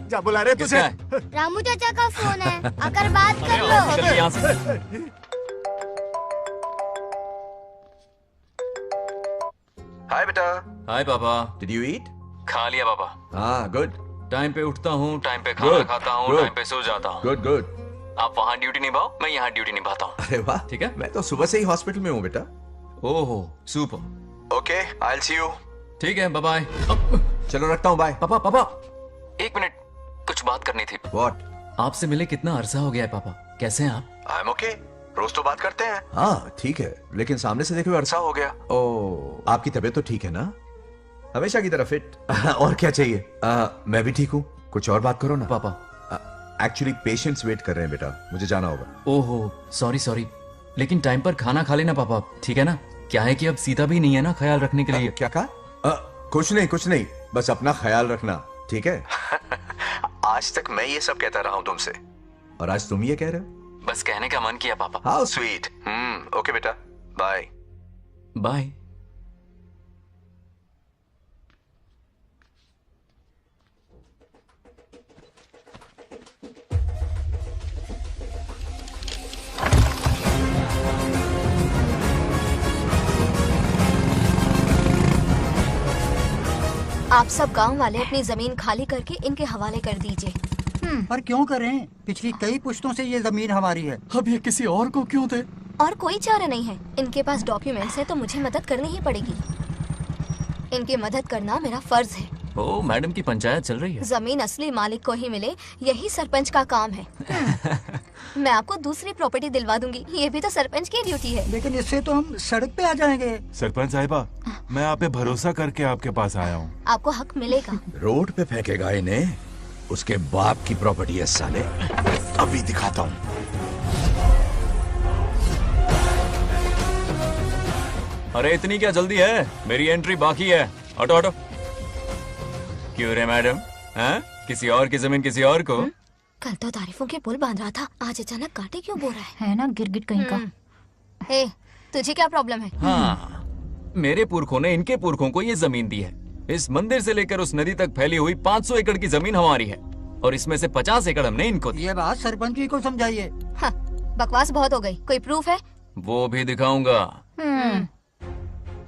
जा बुला रहे तुझे? रामू चाचा का फोन है, आकर बात कर लो। चलिए यहाँ से। हाय बेटा। हाय पापा। Did you eat? खा लिया पापा। हाँ गुड। टाइम पे उठता हूँ, टाइम पे खाना खाता हूँ, टाइम पे सो जाता हूँ। Good good. आप वहाँ ड्यूटी निभाओ, मैं यहाँ ड्यूटी निभाता हूँ। अरे वाह, ठीक है। मैं तो सुबह से ही हॉस्पिटल में हूँ बेटा। ओहो super. Okay, I will see you. ठीक है, बाय बाय। चलो रखता हूँ, बाय। पापा पापा, एक मिनट, कुछ बात करनी थी। व्हाट? आपसे मिले कितना अरसा हो गया है पापा, कैसे हैं आप? आई एम ओके, रोज तो बात करते हैं। हाँ ठीक है, लेकिन सामने से देखे हुए अरसा हो गया। ओ, आपकी तबीयत तो ठीक है ना? हमेशा की तरह फिट। और क्या चाहिए? मैं भी ठीक हूँ, कुछ और बात करो ना। पापा एक्चुअली पेशेंट्स वेट कर रहे हैं बेटा, मुझे जाना होगा। ओहो सॉरी सॉरी, लेकिन टाइम पर खाना खा लेना पापा, ठीक है ना? क्या है कि अब सीता भी नहीं है ना ख्याल रखने के लिए। क्या कहा? कुछ नहीं, बस अपना ख्याल रखना, ठीक है? आज तक मैं ये सब कहता रहा हूँ तुमसे, और आज तुम ये कह रहे हो? बस कहने का मन किया पापा। How sweet. ओके बेटा, बाय बाय। आप सब गांव वाले अपनी जमीन खाली करके इनके हवाले कर दीजिए। पर क्यों करें? पिछली कई पुश्तों से ये जमीन हमारी है। अब ये किसी और को क्यों दे? और कोई चारा नहीं है। इनके पास डॉक्यूमेंट्स है तो मुझे मदद करनी ही पड़ेगी। इनकी मदद करना मेरा फर्ज है। ओ मैडम की पंचायत चल रही है। जमीन असली मालिक को ही मिले, यही सरपंच का काम है। मैं आपको दूसरी प्रॉपर्टी दिलवा दूंगी, ये भी तो सरपंच की ड्यूटी है। लेकिन इससे तो हम सड़क पे आ जाएंगे। सरपंच साहिबा, मैं आप पे भरोसा करके आपके पास आया हूँ। आपको हक मिलेगा। रोड पे फेंकेगा इन्हें, उसके बाप की प्रॉपर्टी है साले। अभी दिखाता हूँ। अरे इतनी क्या जल्दी है, मेरी एंट्री बाकी है। हटो हटो। क्यों रे मैडम, हैं? किसी और की जमीन किसी और को? कल तो तारीफों के पुल बांध रहा था, आज अचानक कांटे क्यों बो रहा है ना गिरगिट कहीं का। हे, तुझे क्या प्रॉब्लम है? हाँ, मेरे पुरखों ने इनके पुरखों को ये जमीन दी है। इस मंदिर से लेकर उस नदी तक फैली हुई 500 एकड़ की जमीन हमारी है और इसमें से 50 एकड़ हमने इनको दी। ये बात सरपंच जी को समझाइए। हाँ, बकवास बहुत हो गई। कोई प्रूफ है? वो भी दिखाऊंगा।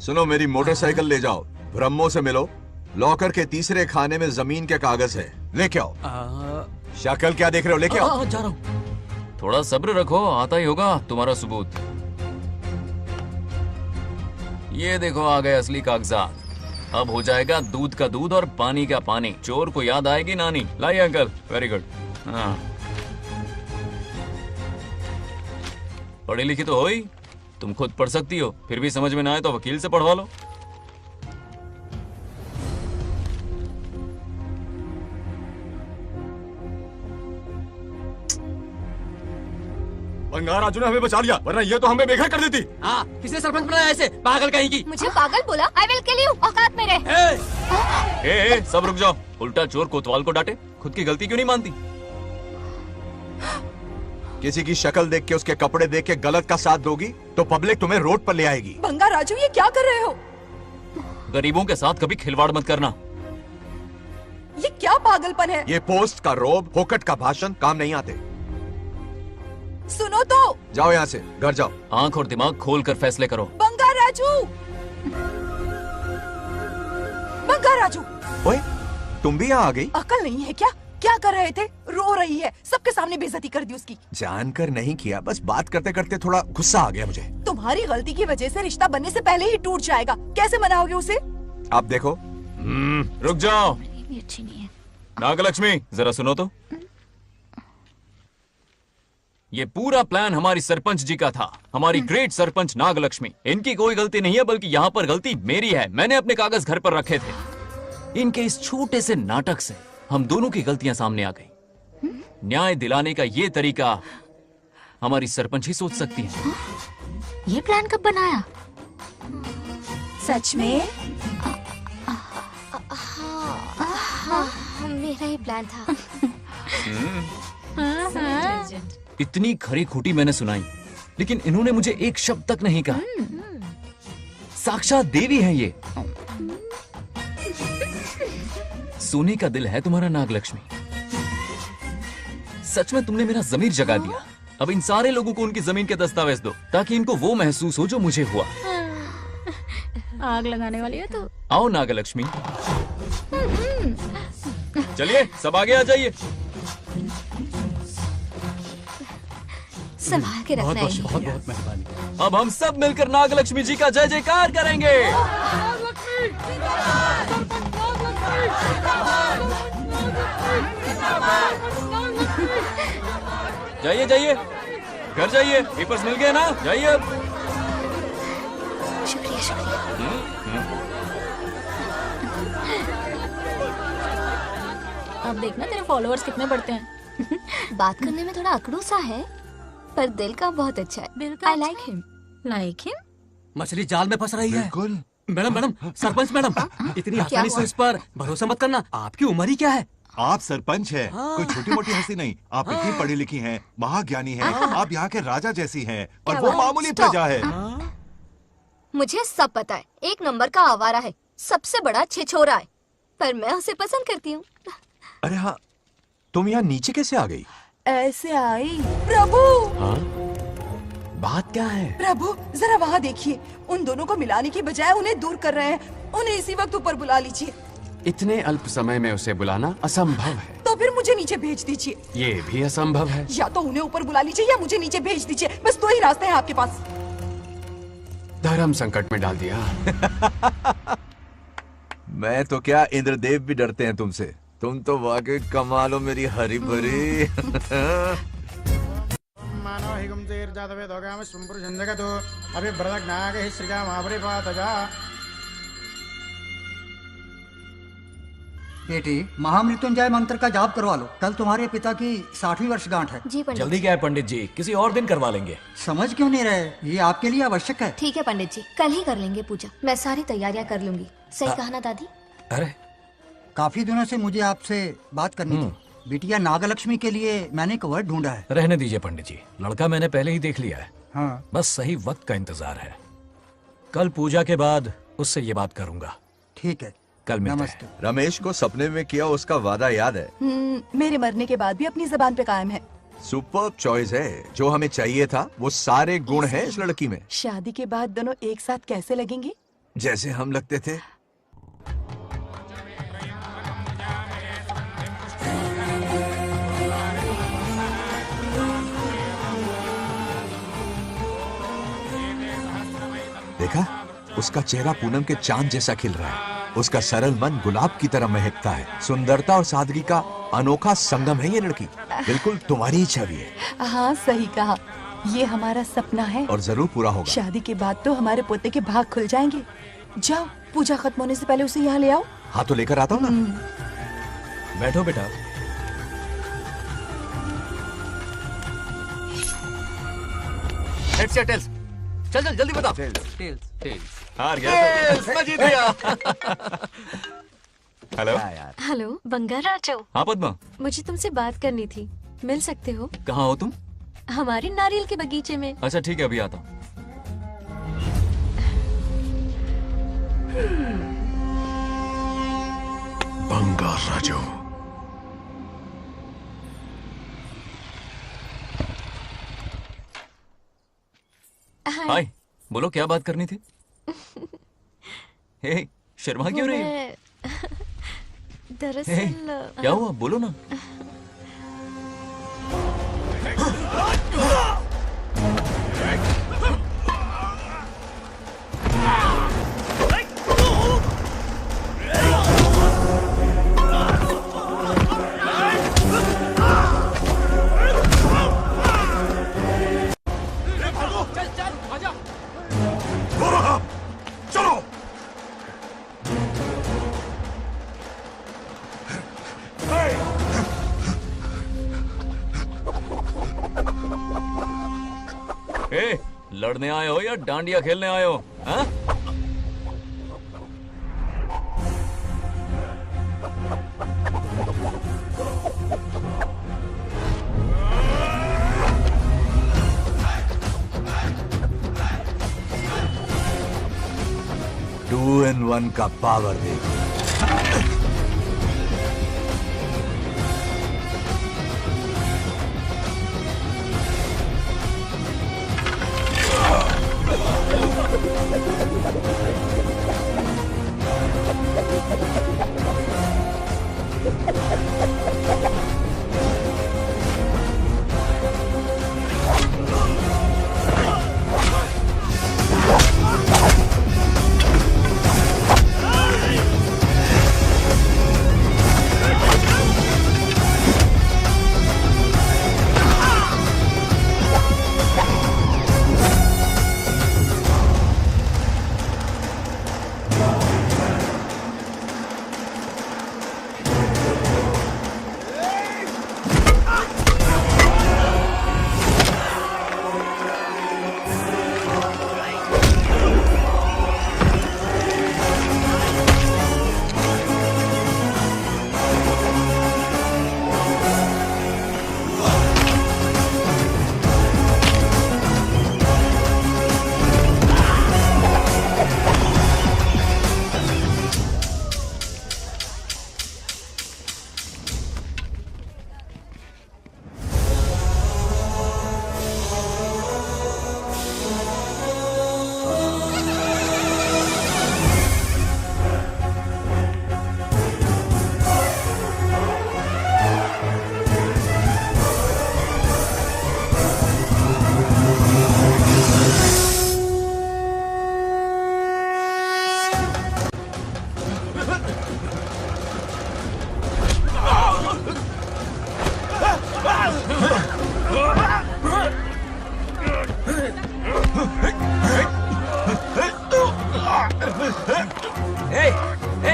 सुनो, मेरी मोटरसाइकिल ले जाओ, ब्रह्मो से मिलो, लॉकर के तीसरे खाने में जमीन के कागज है, लेके आओ। शक्ल क्या देख रहे हो, लेके आओ। जा रहा हूँ। थोड़ा सब्र रखो, आता ही होगा तुम्हारा सबूत। ये देखो आ गए असली कागजात। अब हो जाएगा दूध का दूध और पानी का पानी। चोर को याद आएगी नानी। लाइए अंकल, वेरी गुड। हाँ, पढ़ी लिखी तो हो ही, तुम खुद पढ़ सकती हो, फिर भी समझ में ना आए तो वकील से पढ़वा लो। बंगार राजू ने हमें बचा लिया, वरना ये तो हमें बेघर कर देती। हाँ, किसने सरपंच बनाया ऐसे पागल कहीं की? मुझे पागल बोला? आई विल किल यू, औकात में रहे। ए, सब रुक जाओ। उल्टा चोर कोतवाल को डांटे, खुद की गलती क्यों नहीं मानती? किसी की शक्ल देख के, उसके कपड़े देख के गलत का साथ दोगी तो पब्लिक तुम्हें रोड पर ले आएगी। बंगा राजू, ये क्या कर रहे हो? गरीबों के साथ कभी खिलवाड़ मत करना। ये क्या पागलपन है? ये पोस्ट का रोब, फोकट का भाषण काम नहीं आते। सुनो तो। जाओ यहाँ से, घर जाओ। आंख और दिमाग खोल कर फैसले करो। बंगा राजू, बंगा राजू। ओए, तुम भी यहाँ आ गई? अकल नहीं है क्या? क्या कर रहे थे? रो रही है, सबके सामने बेइज्जती कर दी उसकी। जानकर नहीं किया, बस बात करते करते थोड़ा गुस्सा आ गया मुझे। तुम्हारी गलती की वजह से रिश्ता बनने से पहले ही टूट जाएगा। कैसे मनाओगे उसे? आप देखो। रुक जाओ। भी अच्छी नहीं है। नागलक्ष्मी, जरा सुनो तो। ये पूरा प्लान हमारी सरपंच जी का था, हमारी ग्रेट सरपंच नागलक्ष्मी। इनकी कोई गलती नहीं है, बल्कि यहाँ पर गलती मेरी है। मैंने अपने कागज घर पर रखे थे। इनके इस छोटे से नाटक से हम दोनों की गलतियां सामने आ गई। न्याय दिलाने का ये तरीका हमारी सरपंच ही सोच सकती है। ये प्लान कब बनाया? सच में? हाँ, मेरा ही प्लान था। इतनी खरी खूटी मैंने सुनाई, लेकिन इन्होंने मुझे एक शब्द तक नहीं कहा। साक्षात देवी है ये। सोने का दिल है तुम्हारा नागलक्ष्मी। सच में तुमने मेरा जमीर जगा दिया। अब इन सारे लोगों को उनकी जमीन के दस्तावेज दो, ताकि इनको वो महसूस हो जो मुझे हुआ। आग लगाने वाली है तो। आओ नागलक्ष्मी, चलिए सब आगे आ जाइए। संभाल के रखना है। बहुत बहुत मेहरबानी। अब हम सब मिलकर नागलक्ष्मी जी का जय जयकार करेंगे। जाइए जाइए, घर जाइए। पेपर्स मिल गए ना? जाइए अब। शुक्रिया शुक्रिया। अब देखना तेरे फॉलोअर्स कितने बढ़ते हैं। बात करने में थोड़ा अकड़ू सा है, पर दिल का बहुत अच्छा है। I like him. Like him? मछली जाल में फंस रही है। बिल्कुल। मैडम, सरपंच मैडम, इतनी आसानी से इस पर भरोसा मत करना। आपकी उम्र ही क्या है? आप सरपंच है, कोई छोटी मोटी हंसी नहीं। आप इतनी पढ़ी लिखी हैं, महाज्ञानी हैं। आप यहाँ के राजा जैसी हैं, और वो मामूली प्रजा है। मुझे सब पता है, एक नंबर का आवारा है, सबसे बड़ा छिछोरा है, पर मैं उसे पसंद करती हूँ। अरे हाँ, तुम यहाँ नीचे कैसे आ गई? ऐसे आई। प्रभु, हाँ? बात क्या है? प्रभु जरा वहाँ देखिए। उन दोनों को मिलाने की बजाय उन्हें दूर कर रहे हैं। उन्हें इसी वक्त ऊपर बुला लीजिए। इतने अल्प समय में उसे बुलाना असंभव है। तो फिर मुझे नीचे भेज दीजिए। ये भी असंभव है। या तो उन्हें ऊपर बुला लीजिए या मुझे नीचे भेज दीजिए। बस दो ही रास्ते हैं आपके पास। धर्म संकट में डाल दिया। मैं तो क्या, इंद्रदेव भी डरते हैं तुमसे। तुम तो वाकई कमाल हो मेरी हरी भरी। मानव हिगम तेर जातवे दोगाम सुंपुर जंजगतो अभी ब्रदक नागे श्रीगा महाबरी पातजा। बेटी, महामृत्युंजय मंत्र का जाप करवा लो। कल तुम्हारे पिता की 60वीं वर्षगांठ है। जी पंडित। जल्दी क्या है पंडित जी, किसी और दिन करवा लेंगे। समझ क्यों नहीं रहे? ये आपके लिए आवश्यक है। ठीक है पंडित जी, कल ही कर लेंगे पूजा। मैं सारी तैयारियां कर लूंगी। सही कहा ना दादी? अरे काफी दिनों से मुझे आपसे बात करनी थी। बिटिया नागलक्ष्मी के लिए मैंने एक वर्ड ढूंढा है। रहने दीजिए पंडित जी, लड़का मैंने पहले ही देख लिया है। हाँ। बस सही वक्त का इंतजार है। कल पूजा के बाद उससे ये बात करूंगा। ठीक है, कल मिलते हैं। रमेश को सपने में किया उसका वादा याद है? मेरे मरने के बाद भी अपनी जबान पे कायम है। सुपर्ब चॉइस है। जो हमें चाहिए था वो सारे गुण हैं इस लड़की में। शादी के बाद दोनों एक साथ कैसे लगेंगे? जैसे हम लगते थे। देखा, उसका चेहरा पूनम के चांद जैसा खिल रहा है। उसका सरल मन गुलाब की तरह महकता है। सुंदरता और सादगी का अनोखा संगम है ये लड़की। बिल्कुल तुम्हारी ही छवि है। हाँ सही कहा, ये हमारा सपना है और जरूर पूरा होगा। शादी के बाद तो हमारे पोते के भाग खुल जाएंगे। जाओ, पूजा खत्म होने से पहले उसे यहाँ ले आओ। हाँ तो लेकर आता हूँ ना। बैठो बेटा। हेड्स या टेल्स? चल चल जल्दी बता। टेल्स। हार गया तो। मैं जीत गया। हेलो। हेलो बंगाराजू। हाँ पद्मा। मुझे तुमसे बात करनी थी, मिल सकते हो? कहाँ हो तुम? हमारे नारियल के बगीचे में। अच्छा ठीक है, अभी आता हूँ। बंगाराजू। हाय, बोलो क्या बात करनी थी? हे, शर्मा क्यों रही हो? दरअसल क्या हुआ, बोलो ना। लड़ने आए हो या डांडिया खेलने आए हो? हाँ? टू इन वन का पावर देखो।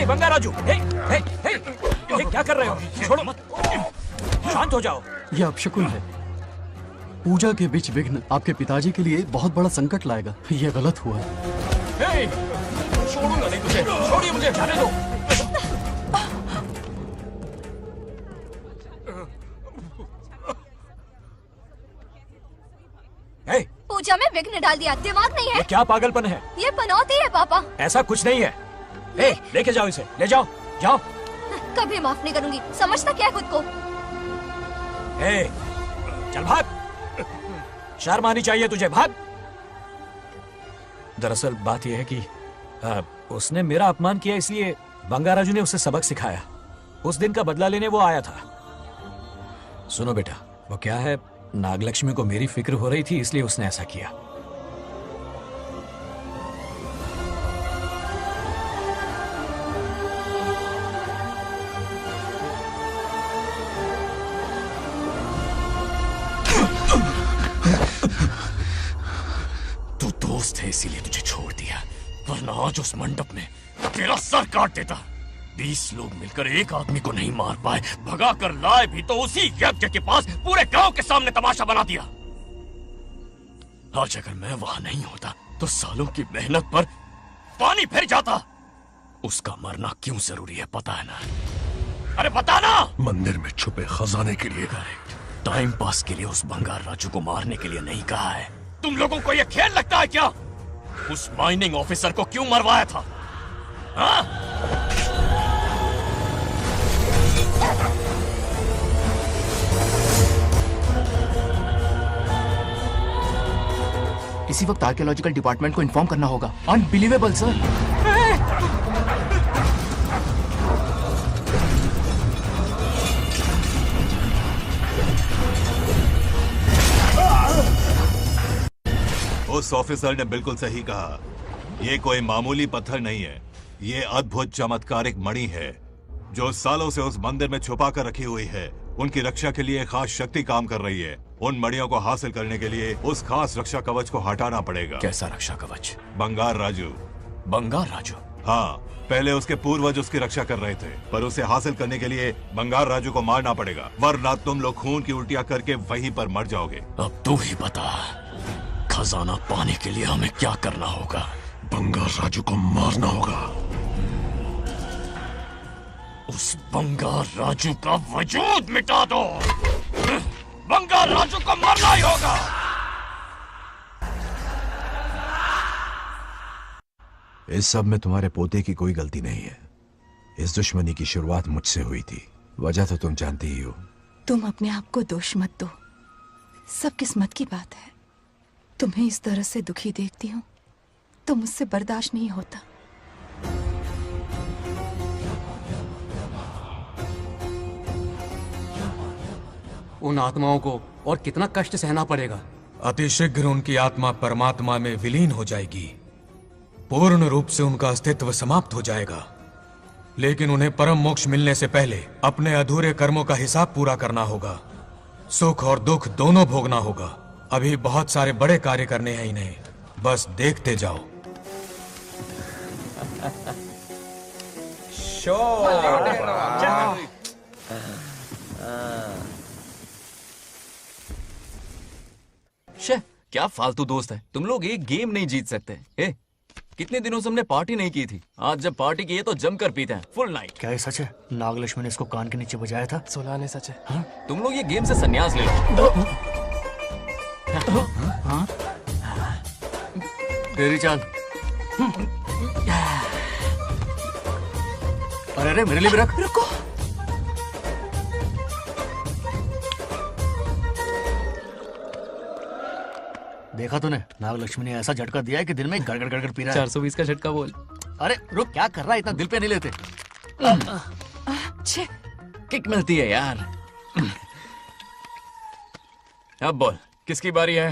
बंगाराजू, क्या कर रहे हो? छोड़ो मत, शांत हो जाओ। यह अपशकुन है। पूजा के बीच विघ्न आपके पिताजी के लिए बहुत बड़ा संकट लाएगा। यह गलत हुआ। छोड़ूंगा नहीं तुझे, छोड़िए मुझे, जाने दो। पूजा में विघ्न डाल दिया, दिमाग नहीं है? ये क्या पागलपन है? ये पनौती है पापा। ऐसा कुछ नहीं है। लेके जाओ इसे, ले जाओ, जाओ। कभी माफ नहीं करूंगी, समझता क्या है खुद को? चल भाग, शर्म आनी चाहिए तुझे, भाग। दरअसल बात यह है कि उसने मेरा अपमान किया, इसलिए बंगाराजू ने उसे सबक सिखाया। उस दिन का बदला लेने वो आया था। सुनो बेटा, वो क्या है, नागलक्ष्मी को मेरी फिक्र हो रही थी, इसलिए उसने ऐसा किया। तू दोस्त है इसीलिए तुझे छोड़ दिया, वरना आज उस मंडप में तेरा सर काट देता। 20 लोग मिलकर एक आदमी को नहीं मार पाए, भगा कर लाए भी तो उसी यज्ञ के पास पूरे गांव के सामने तमाशा बना दिया। आज अगर मैं वहां नहीं होता तो सालों की मेहनत पर पानी फिर जाता। उसका मरना क्यों जरूरी है पता है ना? अरे बता ना। मंदिर में छुपे खजाने के लिए। टाइम पास के लिए उस बंगार राजू को मारने के लिए नहीं कहा है। तुम लोगों को यह खेल लगता है क्या? उस माइनिंग ऑफिसर को क्यों मरवाया था? हाँ? इसी वक्त आर्कियोलॉजिकल डिपार्टमेंट को इन्फॉर्म करना होगा। Unbelievable sir. उस ऑफिसर ने बिल्कुल सही कहा। ये कोई मामूली पत्थर नहीं है, ये अद्भुत चमत्कारिक मणि है जो सालों से उस मंदिर में छुपा कर रखी हुई है। उनकी रक्षा के लिए खास शक्ति काम कर रही है। उन मणियों को हासिल करने के लिए उस खास रक्षा कवच को हटाना पड़ेगा। कैसा रक्षा कवच? बंगार राजू। बंगार राजू? हाँ, पहले उसके पूर्वज उसकी रक्षा कर रहे थे, पर उसे हासिल करने के लिए बंगार राजू को मारना पड़ेगा, वरना तुम लोग खून की उल्टियां करके वहीं पर मर जाओगे। अब तू ही बता, खजाना पाने के लिए हमें क्या करना होगा? बंगार राजू को मारना होगा। उस बंगार राजू का वजूद मिटा दो। बंगार राजू को मरना ही होगा। इस सब में तुम्हारे पोते की कोई गलती नहीं है। इस दुश्मनी की शुरुआत मुझसे हुई थी, वजह तो तुम जानती ही हो। तुम अपने आप को दोष मत दो, सब किस्मत की बात है। तुम्हें इस तरह से दुखी देखती हूँ तो मुझसे बर्दाश्त नहीं होता। उन आत्माओं को और कितना कष्ट सहना पड़ेगा। अतिशीघ्र उनकी आत्मा परमात्मा में विलीन हो जाएगी, पूर्ण रूप से उनका अस्तित्व समाप्त हो जाएगा। लेकिन उन्हें परम मोक्ष मिलने से पहले अपने अधूरे कर्मों का हिसाब पूरा करना होगा। सुख और दुख दोनों भोगना होगा। अभी बहुत सारे बड़े कार्य करने हैं इन्हें, बस देखते जाओ। शे, क्या फालतू दोस्त है। तुम लोग एक गेम नहीं जीत सकते। कितने दिनों से हमने पार्टी नहीं की थी, आज जब पार्टी की है तो जमकर पीते हैं, फुल नाइट। क्या ये सच है? नागलक्ष्मी ने इसको कान के नीचे बजाया था। सोलह ने सच है। हाँ? तुम लोग ये गेम से संन्यास ले लो। हाँ? तेरी चाल। अरे मेरे लिए भी रख। रुको, देखा तूने, नागलक्ष्मी ने ऐसा झटका दिया है कि दिन में गड़गड़ गड़गड़ पी रहा है। 420 का झटका बोल। अरे रुक, क्या कर रहा है? इतना दिल पे नहीं लेते। किक मिलती है यार। अब बोल, किसकी बारी है?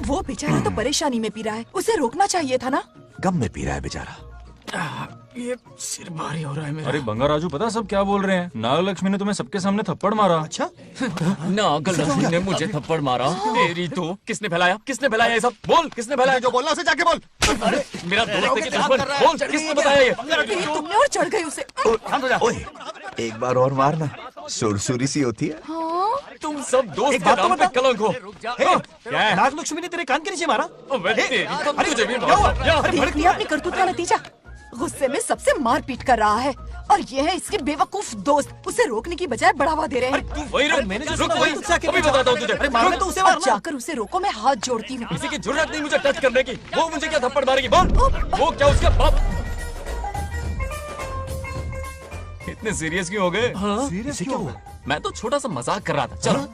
वो बेचारा तो परेशानी में पी रहा है, उसे रोकना चाहिए था ना। गम में पी रहा है बेचारा। ये सिर भारी हो रहा है मेरा। अरे बंगार राजू, पता सब क्या बोल रहे हैं? नागलक्ष्मी ने तुम्हें सबके सामने थप्पड़ मारा। अच्छा? नागलक्ष्मी ने मुझे थप्पड़ मारा? तेरी तो किसने फैलाया? किसने फैलाया ये सब? बोल, किसने फैलाया? जो बोलना उसे जाके बोल। अरे मेरा दोस्त है कि दुश्मन? बोल, किसने बताया ये? तुमने और चढ़ गई उसे। ओए, एक बार और मारना, सुरसुरी सी होती है। तुम सब दोस्त के नाम पे कलंक हो। क्या है? नागलक्ष्मी ने तेरे कान के नीचे मारा? देख लिया अपनी करतूत का नतीजा। गुस्से में सबसे मारपीट कर रहा है और ये है इसके बेवकूफ दोस्त, उसे रोकने की बजाय बढ़ावा दे रहे हैं। तू वही रुक, मैंने रुक वही, अभी बताता हूँ तुझे। अरे मारना तो उसे मारना। जाकर उसे रोको, मैं हाथ जोड़ती हूँ। किसी की जरूरत नहीं मुझे टच करने की। वो मुझे क्या थप्पड़ मारेगी बोल? वो क्या उसका बाप? इतने सीरियस क्यों हो गए? सीरियस क्यों हुआ? मैं तो छोटा सा मजाक कर रहा था। चलो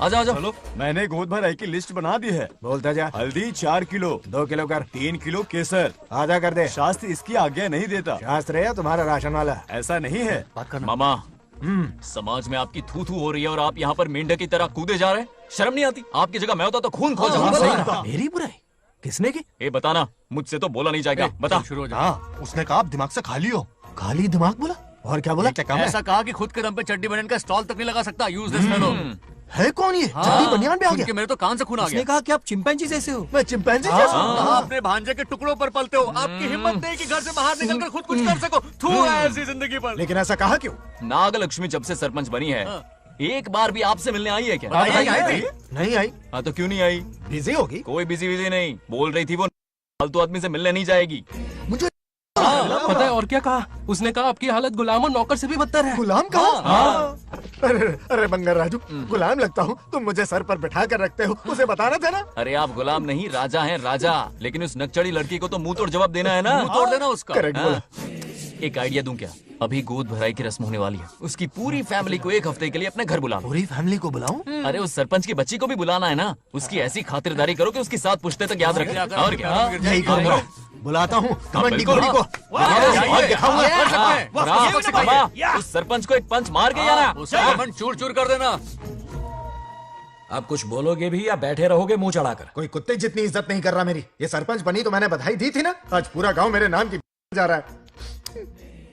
आजा आजा। चलो, मैंने गोद भराई की लिस्ट बना दी है। बोलता जा। हल्दी 4 किलो, 2 किलो कर, 3 किलो केसर। आधा कर दे। शास्त्र इसकी आज्ञा नहीं देता। शास्त्र है या तुम्हारा राशन वाला? ऐसा नहीं है। बात करना। मामा, समाज में आपकी थू थू हो रही है और आप यहाँ पर मेंढक की तरह कूदे जा रहे हैं। शर्म नहीं आती? आपकी जगह मैं होता तो खून खो जाता। मेरी बुराई किसने की? ए बताना, मुझसे तो बोला नहीं जाएगा। बता। शुरू हो हाँ, उसने कहा आप दिमाग से खाली हो। खाली दिमाग बोला? और क्या बोला? क्या काम है? ऐसा कहा कि खुद के दम पे चड्डी बनने का स्टॉल तक नहीं लगा सकता। Use this fellow. है कौन ये? चड्डी बनियान पे आ गया? मेरे तो कान से खून आ गया। उसने कहा कि आप चिंपैंजी जैसे हो। मैं चिंपैंजी जैसा हूँ? आप अपने भांजे के टुकड़ों पर पलते हो। आपकी हिम्मत नहीं कि घर से बाहर निकलकर खुद कुछ कर सको। थू है ऐसी जिंदगी पर। लेकिन ऐसा कहा क्यों? नागलक्ष्मी जब से सरपंच बनी है, एक बार भी आपसे मिलने आई है क्या? नहीं आई। हाँ तो क्यों नहीं आई? बिजी होगी। कोई बिजी नहीं, बोल रही थी वो फालतू आदमी से मिलने नहीं जाएगी। मुझे पता है और क्या कहा? उसने कहा आपकी हालत गुलाम और नौकर से भी बदतर है। गुलाम कहा? अरे बंगर राजू, गुलाम लगता हूँ? तुम मुझे सर पर बिठा कर रखते हो, उसे बताना था ना। अरे आप गुलाम नहीं, राजा हैं राजा। लेकिन उस नकचड़ी लड़की को तो मुंह तोड़ जवाब देना है ना। मुंह तोड़ देना उसका। करेक्ट बोला। एक आइडिया दूं क्या? अभी गोद भराई की रस्म होने वाली है, उसकी पूरी फैमिली को एक हफ्ते के लिए अपने घर बुला लो। पूरी फैमिली को बुलाऊं? अरे उस सरपंच की बच्ची को भी बुलाना है ना। उसकी ऐसी खातिरदारी करो कि उसकी 7 पुश्ते तक याद रखे। और क्या? यही करूंगा। बुलाता हूँ कमंडी घोड़ी को। उस सरपंच को एक पंच मार के जाना। उसका मन चूर चूर कर देना। आप कुछ बोलोगे भी या बैठे रहोगे मुंह चढ़ाकर? कोई कुत्ते जितनी इज्जत नहीं कर रहा मेरी। ये सरपंच बनी तो मैंने बधाई दी थी ना। आज पूरा गांव मेरे नाम की जा रहा है।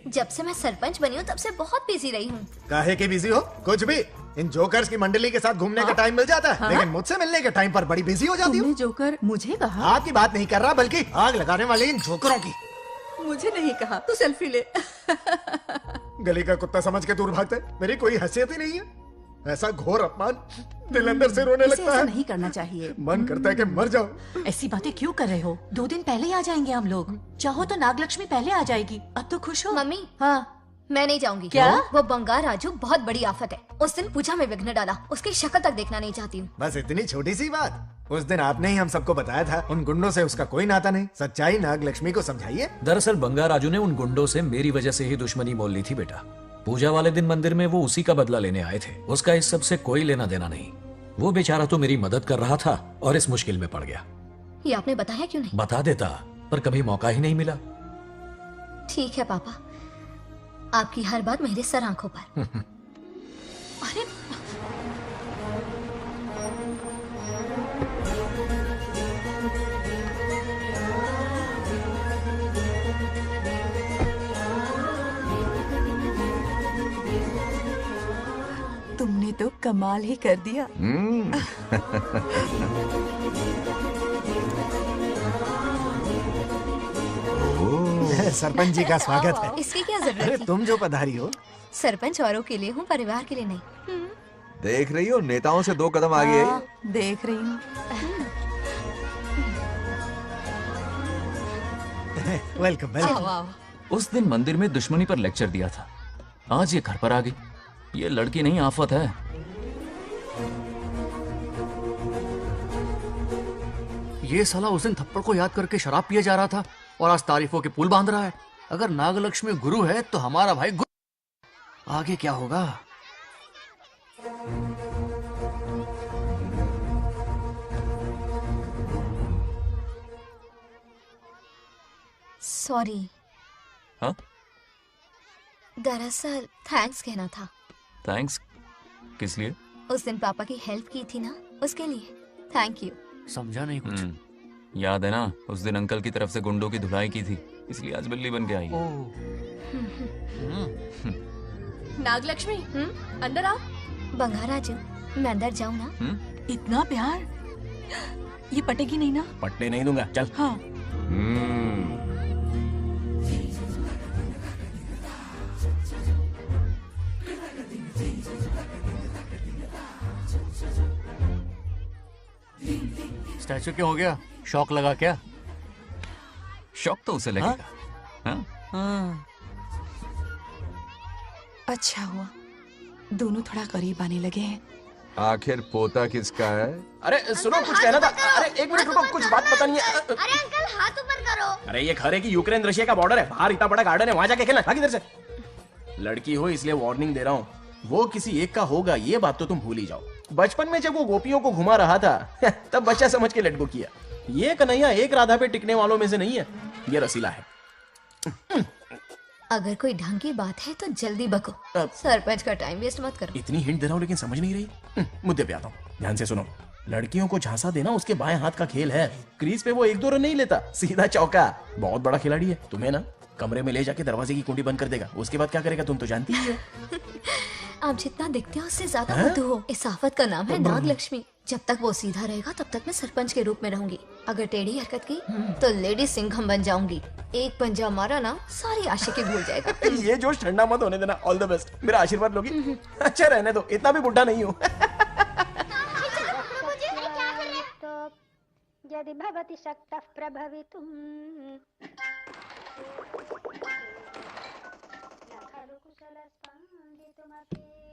जब से मैं सरपंच बनी हूँ तब से बहुत बिजी रही हूँ। काहे के बिजी हो? कुछ भी। इन जोकर्स की मंडली के साथ घूमने का टाइम मिल जाता है, लेकिन मुझसे मिलने के टाइम पर बड़ी बिजी हो जाती हूँ। जोकर मुझे कहा? आपकी बात नहीं कर रहा, बल्कि आग लगाने वाले इन जोकरों की। मुझे नहीं कहा। तू सेल्फी ले। गली का कुत्ता समझ के दूर भागते। मेरी कोई हैसियत ही नहीं है। ऐसा घोर अपमान, दिल अंदर से रोने लगता है। नहीं करना चाहिए। मन करता है कि मर जाऊं। ऐसी बातें क्यों कर रहे हो? 2 दिन पहले ही आ जाएंगे हम लोग। चाहो तो नागलक्ष्मी पहले आ जाएगी। अब तो खुश हो? मम्मी, हाँ मैं नहीं जाऊंगी। क्या? वो बंगार राजू बहुत बड़ी आफत है। उस दिन पूजा में विघ्न डाला। उसकी शक्ल तक देखना नहीं चाहती हूँ। बस इतनी छोटी सी बात। उस दिन आपने ही हम सबको बताया था उन गुंडों से उसका कोई नाता नहीं। सच्चाई नागलक्ष्मी को समझाइए। दरअसल बंगार राजू ने उन गुंडों से मेरी वजह से ही दुश्मनी मोल ली थी बेटा। पूजा वाले दिन मंदिर में वो उसी का बदला लेने आए थे। उसका इस सब से कोई लेना देना नहीं। वो बेचारा तो मेरी मदद कर रहा था और इस मुश्किल में पड़ गया। ये आपने बताया क्यों नहीं? बता देता, पर कभी मौका ही नहीं मिला। ठीक है पापा, आपकी हर बात मेरे सर आंखों पर। अरे तुमने तो कमाल ही कर दिया। सरपंच जी का स्वागत है। इसकी क्या जरूरत अरे थी? तुम जो पधारी हो। सरपंच औरों के लिए हूँ, परिवार के लिए नहीं। देख रही हो, नेताओं से 2 कदम आगे है। हाँ, देख रही हूँ। Welcome welcome. उस दिन मंदिर में दुश्मनी पर लेक्चर दिया था, आज ये घर पर आ गई। ये लड़की नहीं आफत है। ये साला उस दिन थप्पड़ को याद करके शराब पिए जा रहा था और आज तारीफों के पुल बांध रहा है। अगर नागलक्ष्मी गुरु है तो हमारा भाई गुरु। आगे क्या होगा? सॉरी। हाँ? दरअसल थैंक्स कहना था। थैंक्स किस लिए? उस दिन पापा की हेल्प की थी ना, उसके लिए थैंक यू। समझा नहीं कुछ। याद है ना, उस दिन अंकल की तरफ से गुंडों की धुलाई की थी, इसलिए आज बिल्ली बन के आई है। नागलक्ष्मी, अंदर आओ। बंगार राजू, मैं अंदर जाऊँ ना? इतना प्यार, ये पटेगी नहीं ना? पटने नहीं दूंगा, चल। हाँ। स्टैचू क्यों हो गया? शौक लगा क्या? शौक तो उसे लगेगा। हाँ? अच्छा हुआ, दोनों थोड़ा करीब आने लगे हैं। आखिर पोता किसका है? अरे सुनो, कुछ कहना था। अरे एक मिनट रुको, कुछ बात बतानी है। अरे अंकल हाथ ऊपर करो। अरे ये खरे की यूक्रेन रशिया का बॉर्डर है, बाहर इतना बड़ा गार्डन है, वहां जाके खेलना। भाग इधर से। लड़की हो इसलिए वार्निंग दे रहा हूँ, वो किसी एक का होगा ये बात तो तुम भूल ही जाओ। बचपन में जब वो गोपियों को घुमा रहा था तब बच्चा समझ के लटको किया। ये कन्हैया एक राधा पे टिकने वालों में से नहीं है, ये रसीला है। अगर कोई ढंग की बात है तो जल्दी बको, सरपंच का टाइम वेस्ट मत करो। इतनी हिंट दे रहा हूँ लेकिन समझ नहीं रही। मुद्दे पे आता हूँ, ध्यान से सुनो। लड़कियों को झांसा देना उसके बाएं हाथ का खेल है। क्रीज पे वो 1-2 रन नहीं लेता, सीधा चौका। बहुत बड़ा खिलाड़ी है। तुम्हें ना कमरे में ले जाके दरवाजे की कुंडी बंद कर देगा, उसके बाद क्या करेगा तुम तो जानती ही हो। आप जितना दिखते हो उससे ज्यादा बुद्धू हो। इस आफत का नाम है नागलक्ष्मी। जब तक वो सीधा रहेगा तब तक मैं सरपंच के रूप में रहूंगी। अगर टेढ़ी हरकत की तो लेडी सिंघम बन जाऊंगी। एक पंजा मारा ना सारी आशिकी भूल जाएगा। ये जोश ठंडा मत होने देना। All the best. मेरा आशीर्वाद लोगी? अच्छा रहने दो, इतना भी बुढ़ा नहीं हूँ। यदि भवति शक्तः प्रभवितुम्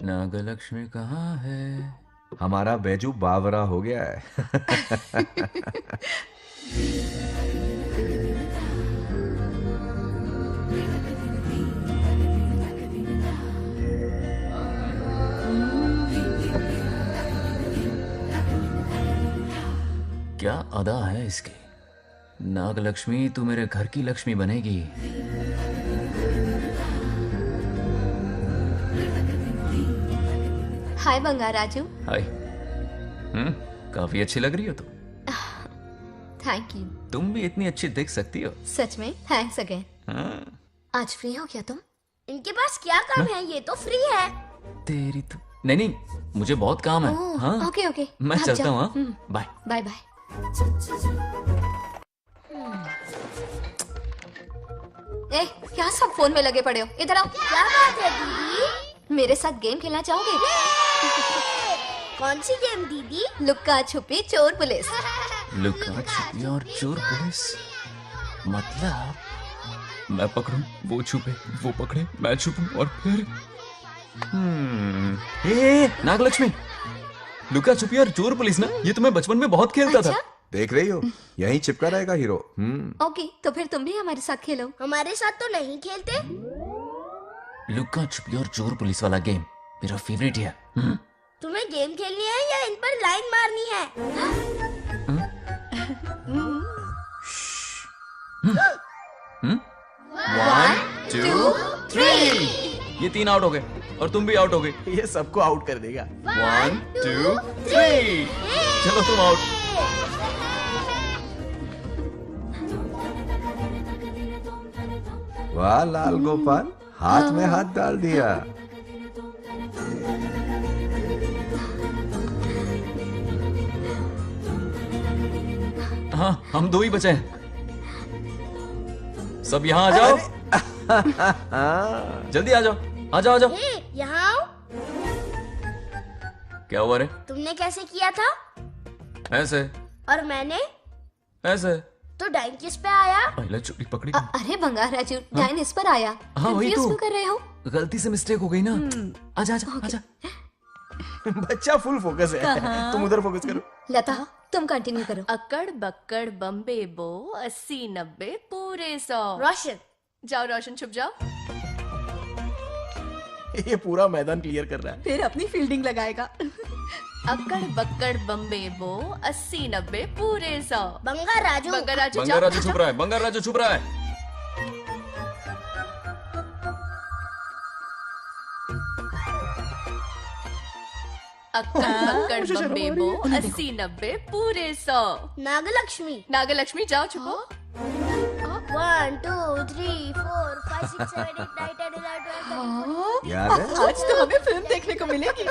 नागलक्ष्मी कहाँ है? हमारा बैजू बावरा हो गया है। क्या अदा है इसकी। नागलक्ष्मी तू मेरे घर की लक्ष्मी बनेगी। हाय बंगार राजू। हाय। काफी अच्छी लग रही हो तुम। Thank you. तुम भी इतनी अच्छी दिख सकती हो। सच में थैंक्स अगेन। आज फ्री हो क्या तुम? इनके पास क्या काम है, ये तो फ्री है। तेरी तो नहीं, मुझे बहुत काम है। हाँ ओके ओके, मैं चलता हूँ। Bye bye bye. ए, क्या सब फोन में लगे पड़े हो? इधर आओ। क्या बात है दीदी? मेरे साथ गेम खेलना चाहोगे? कौन सी गेम दीदी? लुक्का छुपी चोर पुलिस। लुक्का छुपी और चोर पुलिस मतलब मैं पकड़ूं, वो छुपे, वो पकड़े, मैं छुपूं और फिर नागलक्ष्मी, लुका छुपी और चोर पुलिस ना, ये तो मैं बचपन में बहुत खेलता था। देख रही हो, यहीं चिपका रहेगा हीरो। ओके, तो फिर तुम भी हमारे साथ खेलो। हमारे साथ तो नहीं खेलते। लुका छुपी और चोर पुलिस वाला गेम मेरा फेवरेट है। तुम्हें गेम खेलनी है या इन पर लाइन मारनी है? 1 2 3 ये 3 आउट हो गए और तुम भी आउट हो गए। ये सबको आउट कर देगा। 1 2 3 चलो तुम आउट। वाह लाल गोपाल, हाथ में हाथ डाल दिया। हाँ, हम 2 ही बचे हैं। सब यहाँ आ जाओ। जल्दी आ जाओ, आ जाओ, आ जाओ। यहाँ आओ। क्या हुआ रे? तुमने कैसे किया था? ऐसे। और मैंने? ऐसे। तो डाइन किस पे आया? पहले चोरी पकड़ी। अरे बंगार राजू, डाइन इस पर आया। हाँ वही तो। क्यों कर रहे हो? गलती से मिस्टेक हो गई ना। आजा आजा आजा। बच्चा फुल फोकस है, तुम उधर फोकस करो। लता तुम कंटिन्यू करो। अकड़ बक्कड़ बम्बे बो 80-90 पूरे 100। रोशन जाओ, रोशन छुप जाओ। ये पूरा मैदान क्लियर कर रहा है। फिर अपनी फील्डिंग लगाएगा। अकड़ बक्कड़ बम्बे बो 80-90 पूरे 100। बंगार राजू, बंगार राजू, बंगार राजू छुप रहा है, बंगार राजू छुप रहा है। अक्कड़ बक्कड़ बम्बे बो 80-90 पूरे 100। नागलक्ष्मी, नागलक्ष्मी जाओ छुपो। 1 2 3 4 5 6 7 8 9 10 11 12 याद है? आज तो हमें फिल्म देखने को मिलेगी।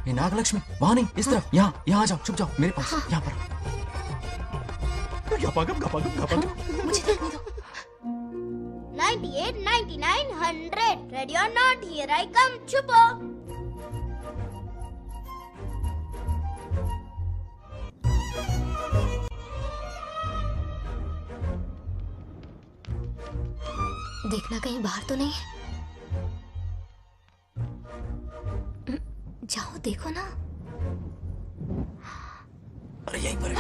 ये नागलक्ष्मी वहां नहीं, इस तरफ, यहाँ यहाँ आ जाओ, छुप जाओ मेरे पास, यहाँ पर। मुझे देखने दो। 98 99 100 ready or not, here I come. छुपो। देखना कहीं बाहर तो नहीं है। जाओ देखो ना। अरे यहीं पर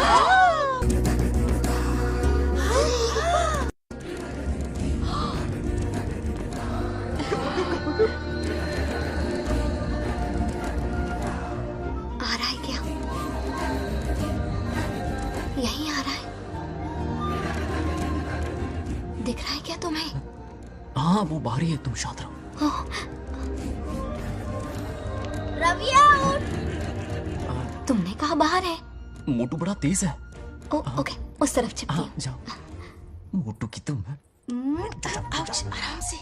आ रहा है क्या? यहीं आ रहा है। दिख रहा है क्या तुम्हें? हाँ वो बाहर ही है, तुम शांत रहो। रविया उठ। तुमने कहा बाहर है? मोटू बड़ा तेज है। ओके उस तरफ चिपकी। जाओ। मोटू की तुम आउच, आराम से।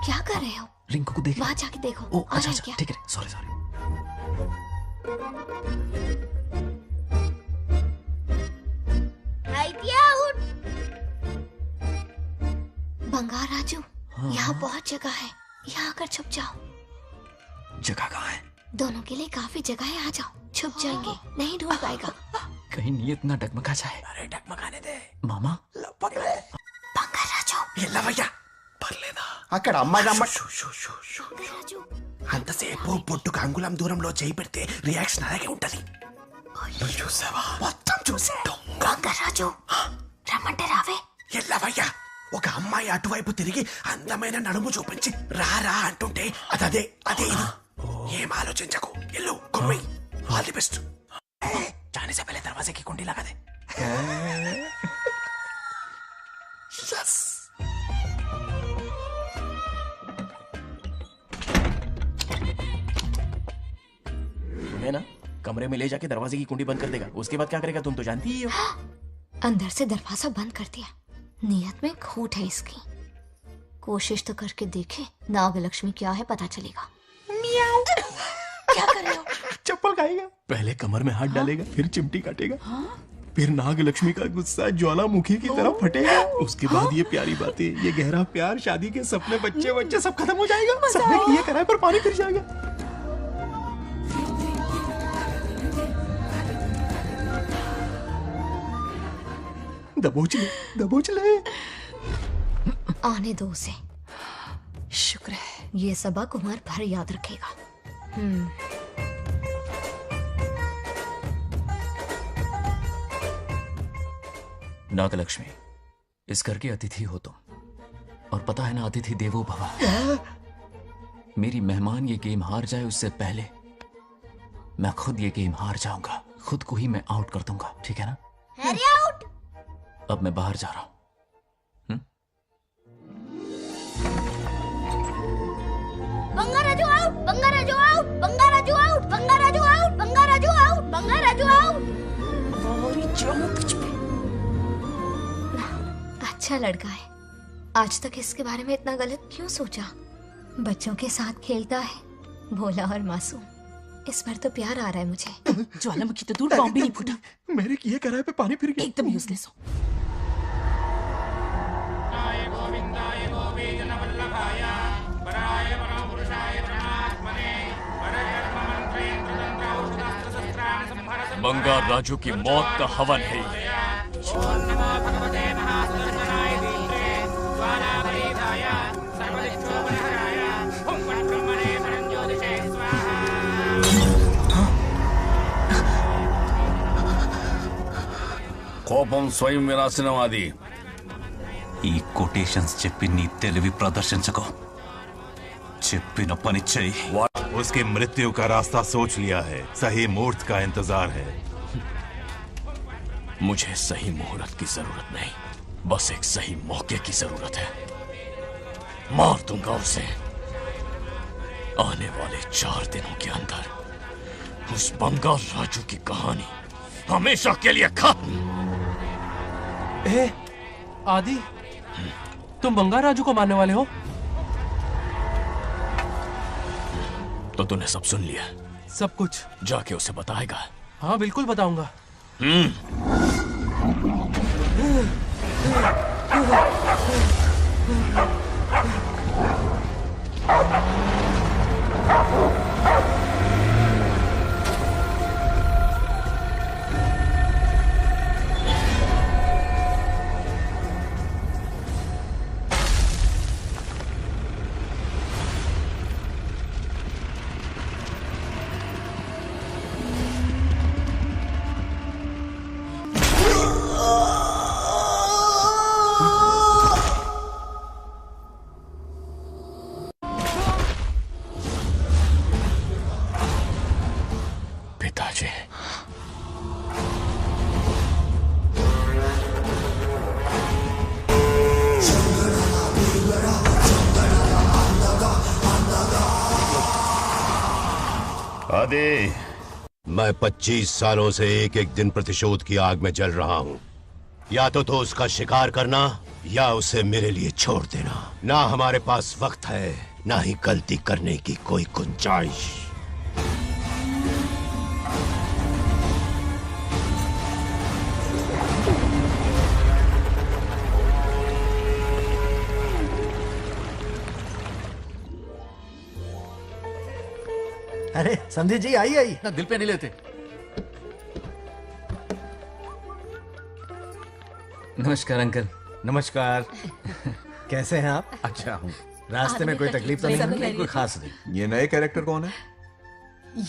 क्या कर रहे हो? रिंकू को देख। वहां जाके देखो। ओ आ रहा अच्छा है अच्छा क्या? ठीक है, सॉरी सॉरी। हैतिया उठ। बंगार राजू, यहाँ बहुत जगह है, यहाँ आकर छुप जाओ। जगह कहाँ है? दोनों के लिए काफी जगह है, आ जाओ। छुप जाएंगे, नहीं ढूंढ पाएगा। कहीं नीयत ना डगमगा जाए। अरे डगमगाने दे मामा। बंगार राजू, ये लवయ్యా పర్లేదా? అక్కడ అమ్మాయి అంతసేపు పొట్టుకు అంగుళం దూరంలో చేయి పెడితే రియాక్షన్ అలాగే ఉంటది. నువ్వు చూసావా? మొత్తం చూసా. బొంగర్ రాజు, రమ్మంటే రావే. ఎల్లవయ్యా, ఒక అమ్మాయి అటువైపు తిరిగి అందమైన నడుము చూపించి రారా అంటుంటే అదే అదే ఇది. ఏం ఆలోచించకు, ఎల్లు కొమ్మి. All the best. जाने से पहले दरवाजे की कुंडी लगा दे. यस. है ना, कमरे में ले जाके दरवाजे की कुंडी बंद कर देगा. उसके बाद क्या करेगा तुम तो जानती ही हो. अंदर से दरवाजा बंद कर दिया. नियत में खोट है इसकी. कोशिश तो करके देखे, नागलक्ष्मी क्या है पता चलेगा. क्या कर रहे हो? चप्पल खाएगा. पहले कमर में हाथ डालेगा, फिर चिमटी काटेगा. फिर नाग लक्ष्मी का गुस्सा ज्वालामुखी की तरह फटेगा. उसके बाद ये प्यारी बातें, ये गहरा प्यार, शादी के सपने, बच्चे बच्चे सब खत्म हो जाएगा. सबने किए कराए पर पानी फिर जाएगा. दबोच ले, दबोच ले. आने दो उसे. शुक्र है, ये सबक उम्र भर याद रखेगा. नागलक्ष्मी, इस घर के अतिथि हो तुम, और पता है ना, अतिथि देवो भव. मेरी मेहमान ये गेम हार जाए उससे पहले मैं खुद ये गेम हार जाऊंगा. खुद को ही मैं आउट कर दूंगा, ठीक है ना? Harry out. अब मैं बाहर जा रहा हूं. Bangaraju out. Bangaraju out. Bangaraju out. Bangaraju out. Bangaraju out. Bangaraju out. अच्छा लड़का है. आज तक इसके बारे में इतना गलत क्यों सोचा? बच्चों के साथ खेलता है, भोला और मासूम. इस पर तो प्यार आ रहा है मुझे. ज्वालामुखी तो दूर, बॉम्ब भी नहीं फूटा. मेरे किए कराए पे पानी फिर गया. एकदम यूजलेस हो. बंगार राजू की मौत का हवन है. కోపం స్వయం వినాశనవాది. ఈ కొటేషన్స్ చెప్పి నీ తెలివి ప్రదర్శించకు. చెప్పిన పని చెయ్యి. उसकी मृत्यु का रास्ता सोच लिया है. सही मुहूर्त का इंतजार है. मुझे सही मुहूर्त की जरूरत नहीं, बस एक सही मौके की जरूरत है. मार दूंगा उसे. आने वाले 4 दिनों के अंदर उस बंगार राजू की कहानी हमेशा के लिए खत्म. आदि, तुम बंगार राजू को मारने वाले हो? तो तूने सब सुन लिया? सब कुछ. जाके उसे बताएगा? हाँ बिल्कुल बताऊंगा. आदि, मैं 25 सालों से एक एक दिन प्रतिशोध की आग में जल रहा हूँ। या तो उसका शिकार करना या उसे मेरे लिए छोड़ देना। ना हमारे पास वक्त है, ना ही गलती करने की कोई गुंजाइश। अरे समझे जी, आई आई ना दिल पे नहीं लेते। नमस्कार अंकल। नमस्कार। कैसे हैं आप? अच्छा हूँ। रास्ते में कोई तकलीफ तो सब नहीं? खैरियत। कोई खास नहीं। ये नए कैरेक्टर कौन है?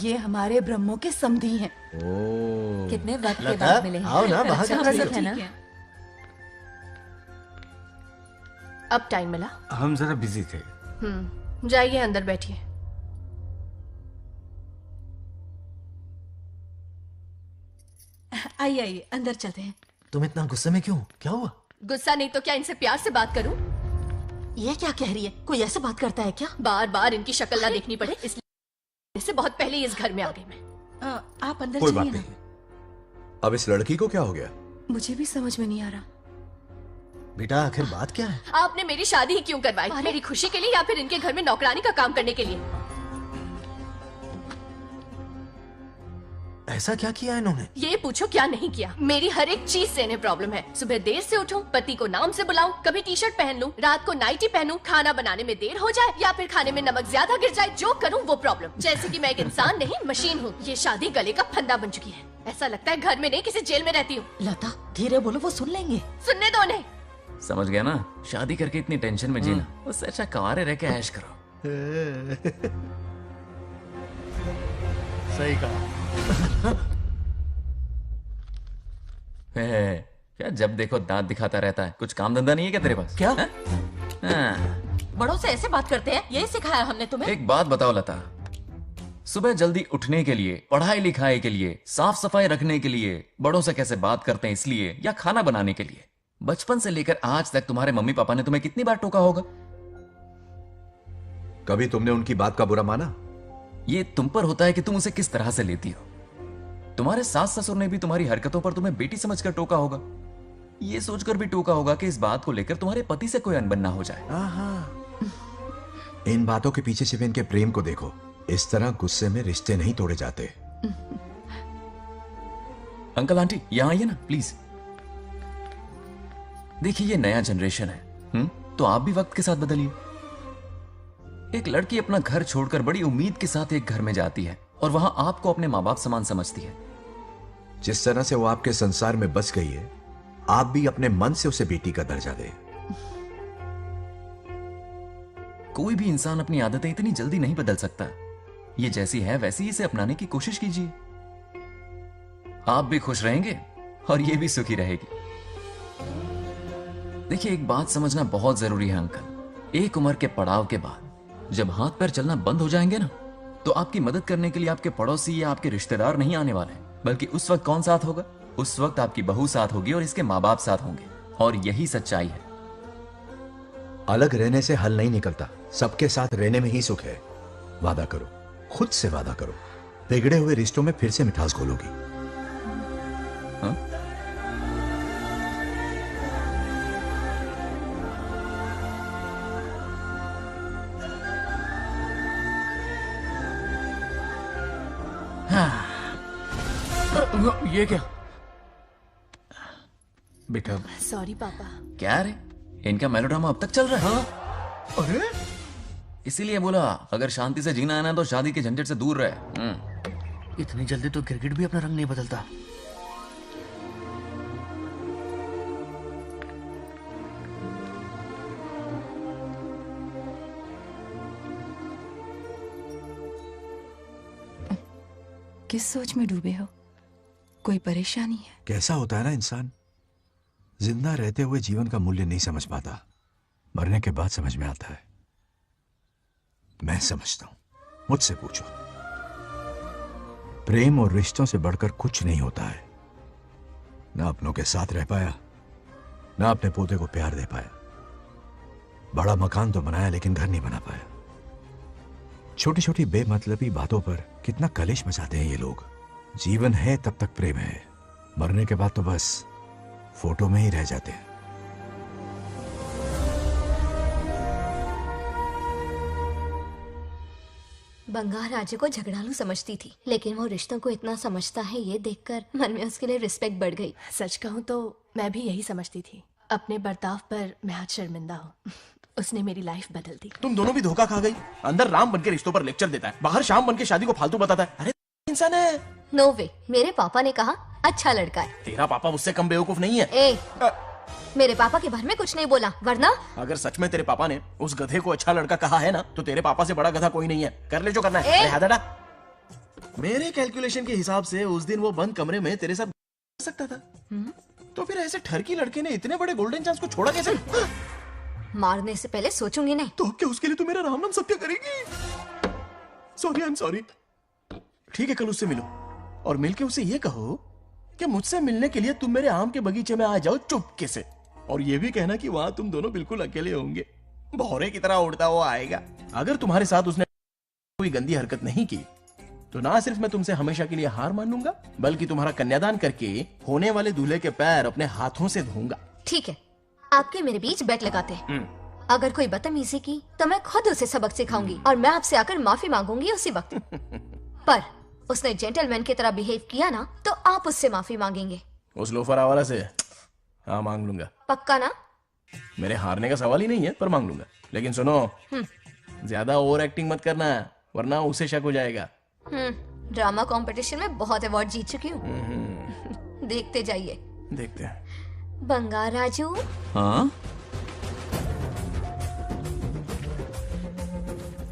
ये हमारे ब्रह्मों के समधी हैं। ओ, कितने वक्त के लता, बाद मिले हैं। आओ ना, बाहर अच्छा क्या कर रही मौसम है हो? ना। अब टाइम मिला? हम जरा बिजी थे। जाइए अंदर बैठिए। आइए आइए, अंदर चलते हैं। तुम इतना गुस्से में क्यों? क्या हुआ? गुस्सा नहीं तो क्या इनसे प्यार से बात करूं? ये क्या कह रही है? कोई ऐसे बात करता है क्या? बार बार इनकी शक्ल ना देखनी पड़े इसलिए से बहुत पहले ही इस घर में आ गई मैं। आप अंदर कोई चलिए बात ना। नहीं। अब इस लड़की को क्या हो गया? मुझे भी समझ में नहीं आ रहा। बेटा आखिर बात क्या है? आपने मेरी शादी ही क्यों करवाई? मेरी खुशी के लिए या फिर इनके घर में नौकरानी का काम करने के लिए? ऐसा क्या किया इन्होंने? ये पूछो क्या नहीं किया। मेरी हर एक चीज से इन्हें प्रॉब्लम है। सुबह देर से उठूं, पति को नाम से बुलाऊं, कभी टी शर्ट पहन लूं, रात को नाइटी पहनूं, खाना बनाने में देर हो जाए या फिर खाने में नमक ज्यादा गिर जाए, जो करूं वो प्रॉब्लम। जैसे कि मैं एक इंसान नहीं मशीन हूँ। ये शादी गले का फंदा बन चुकी है। ऐसा लगता है घर में नहीं किसी जेल में रहती हूँ। लता धीरे बोलो, वो सुन लेंगे। सुनने दो उन्हें। समझ गया ना? शादी करके इतनी टेंशन में जीना, उससे अच्छा कुंवारे रह के ऐश करो। सही कहा। क्या जब देखो दांत दिखाता रहता है? कुछ काम धंधा नहीं है क्या तेरे पास? क्या? हाँ। बड़ों से ऐसे बात करते हैं? यही सिखाया हमने तुम्हें? एक बात बताओ लता, सुबह जल्दी उठने के लिए, पढ़ाई लिखाई के लिए, साफ सफाई रखने के लिए बड़ों से कैसे बात करते हैं इसलिए, या खाना बनाने के लिए? बचपन से लेकर आज तक तुम्हारे मम्मी पापा ने तुम्हें कितनी बार टोका होगा? कभी तुमने उनकी बात का बुरा माना? ये तुम पर होता है कि तुम उसे किस तरह से लेती हो। तुम्हारे सास ससुर ने भी तुम्हारी हरकतों पर तुम्हें बेटी समझकर टोका होगा। ये सोचकर भी टोका होगा कि इस बात को लेकर तुम्हारे पति से कोई अनबन ना हो जाए। इन बातों के पीछे सिर्फ इनके प्रेम को देखो। इस तरह गुस्से में रिश्ते नहीं तोड़े जाते। अंकल आंटी यहां आइए ना प्लीज। देखिए ये नया जनरेशन है, तो आप भी वक्त के साथ बदलिए। एक लड़की अपना घर छोड़कर बड़ी उम्मीद के साथ एक घर में जाती है और वहां आपको अपने माँ बाप समान समझती है। जिस तरह से वो आपके संसार में बस गई है, आप भी अपने मन से उसे बेटी का दर्जा दें। कोई भी इंसान अपनी आदतें इतनी जल्दी नहीं बदल सकता। ये जैसी है वैसी इसे अपनाने की कोशिश कीजिए। आप भी खुश रहेंगे और ये भी सुखी रहेगी। देखिए एक बात समझना बहुत जरूरी है अंकल। एक उम्र के पड़ाव के बाद जब हाथ पैर चलना बंद हो जाएंगे ना, तो आपकी मदद करने के लिए आपके पड़ोसी या आपके रिश्तेदार नहीं आने वाले, बल्कि उस वक्त कौन साथ होगा? उस वक्त आपकी बहू साथ होगी और इसके माँ बाप साथ होंगे। और यही सच्चाई है। अलग रहने से हल नहीं निकलता, सबके साथ रहने में ही सुख है। वादा करो, खुद से वादा करो, बिगड़े हुए रिश्तों में फिर से मिठास घोलोगी। हाँ? ये क्या? बेटा सॉरी पापा। क्या रे, इनका मेलोड्रामा अब तक चल रहा है? अरे इसीलिए बोला अगर शांति से जीना है ना तो शादी के झंझट से दूर रहे। इतनी जल्दी तो क्रिकेट भी अपना रंग नहीं बदलता। किस सोच में डूबे हो? कोई परेशानी है? कैसा होता है ना इंसान, जिंदा रहते हुए जीवन का मूल्य नहीं समझ पाता, मरने के बाद समझ में आता है। मैं समझता हूं, मुझसे पूछो। प्रेम और रिश्तों से बढ़कर कुछ नहीं होता है। ना अपनों के साथ रह पाया, ना अपने पोते को प्यार दे पाया। बड़ा मकान तो बनाया लेकिन घर नहीं बना पाया। छोटी छोटी बेमतलबी बातों पर कितना कलेश मचाते हैं ये लोग। जीवन है तब तक प्रेम है, मरने के बाद तो बस फोटो में ही रह जाते हैं। बंगार राजू को झगड़ालू समझती थी, लेकिन वो रिश्तों को इतना समझता है ये देखकर मन में उसके लिए रिस्पेक्ट बढ़ गई। सच कहूँ तो मैं भी यही समझती थी। अपने बर्ताव पर मैं आज शर्मिंदा हूँ। उसने मेरी लाइफ बदल दी। तुम दोनों भी धोखा खा गई। अंदर राम बनके रिश्तों पर लेक्चर देता है, बाहर शाम बनके शादी को फालतू बताता है। अरे इंसान है। नो वे, मेरे पापा ने कहा अच्छा लड़का है। तेरा पापा मुझसे कम बेवकूफ नहीं है। ए, मेरे पापा के बारे में कुछ नहीं बोला, वरना अगर सच में तेरे पापा ने उस गधे को अच्छा लड़का कहा है ना, तो तेरे पापा से बड़ा गधा कोई नहीं है। कर ले जो करना है। अरे हादड़ा। मेरे कैलकुलेशन के हिसाब से उस दिन वो बंद कमरे में तेरे साथ कर सकता था। तो फिर ऐसे ठरकी लड़के ने इतने बड़े गोल्डन चांस को छोड़ा कैसे? मारने से पहले सोचूंगी नहीं। तो क्या उसके लिए तू मेरा राम नाम सत्य करेगी? Sorry, I am sorry. ठीक है, कल उससे मिलो और मिलके उसे ये कहो कि मुझसे मिलने के लिए तुम मेरे आम के बगीचे में आ जाओ चुपके से। और ये भी कहना कि वहां तुम दोनों बिल्कुल अकेले होंगे। भौरे की तरह उड़ता हुआ आएगा। अगर तुम्हारे साथ उसने कोई गंदी हरकत नहीं की तो ना सिर्फ मैं तुमसे हमेशा के लिए हार मान लूंगा, बल्कि तुम्हारा कन्यादान करके होने वाले दूल्हे के पैर अपने हाथों से धोऊंगा। ठीक है, आपके मेरे बीच बेट लगाते हैं। अगर कोई बदतमीजी की तो मैं खुद उसे सबक सिखाऊंगी और मैं आपसे आकर माफी मांगूंगी उसी वक्त। पर उसने जेंटलमैन की तरह बिहेव किया ना, तो आप उससे माफी मांगेंगे। उस लोफर आवारा से हाँ मांग लूंगा। पक्का ना? मेरे हारने का सवाल ही नहीं है, पर मांग लूंगा। लेकिन सुनो, ज्यादा ओवर एक्टिंग मत करना, वरना उसे शक हो जाएगा। ड्रामा कंपटीशन में बहुत अवार्ड जीत चुकी हूँ। देखते जाइए। देखते हैं। बंगार राजू। हाँ?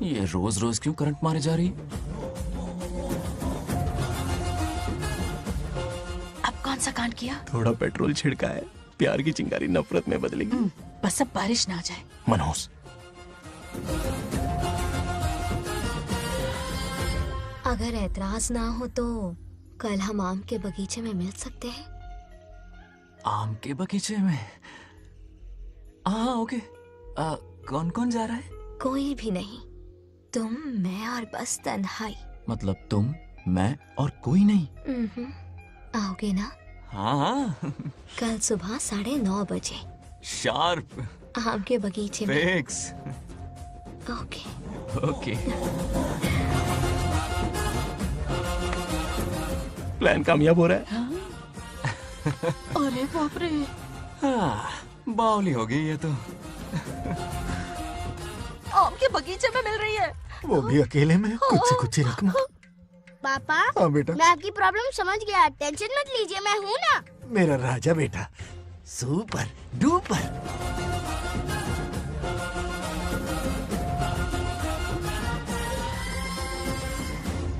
ये रोज रोज क्यों करंट मारे जा रही? अब कौन सा कांड किया? थोड़ा पेट्रोल छिड़का है। प्यार की चिंगारी नफरत में बदलेगी। बस अब बारिश ना आ जाए। मनोज, अगर ऐतराज ना हो तो कल हम आम के बगीचे में मिल सकते हैं। आम के बगीचे में? हाँ ओके। कौन कौन जा रहा है? कोई भी नहीं, तुम, मैं और बस तन्हाई। मतलब तुम, मैं और कोई नहीं? आओगे ना? हाँ हाँ। कल सुबह 9:30 बजे शार्प। आम के बगीचे में। फिक्स। Okay okay. प्लान कामयाब हो रहा है। अरे बाप रे। हाँ, बावली हो गई ये तो। आम के बगीचे में मिल रही है। वो भी अकेले में, कुछ से कुछ ही रखना। पापा, हाँ बेटा। मैं आपकी प्रॉब्लम समझ गया, टेंशन मत लीजिए, मैं हूँ ना। मेरा राजा बेटा, सुपर डुपर।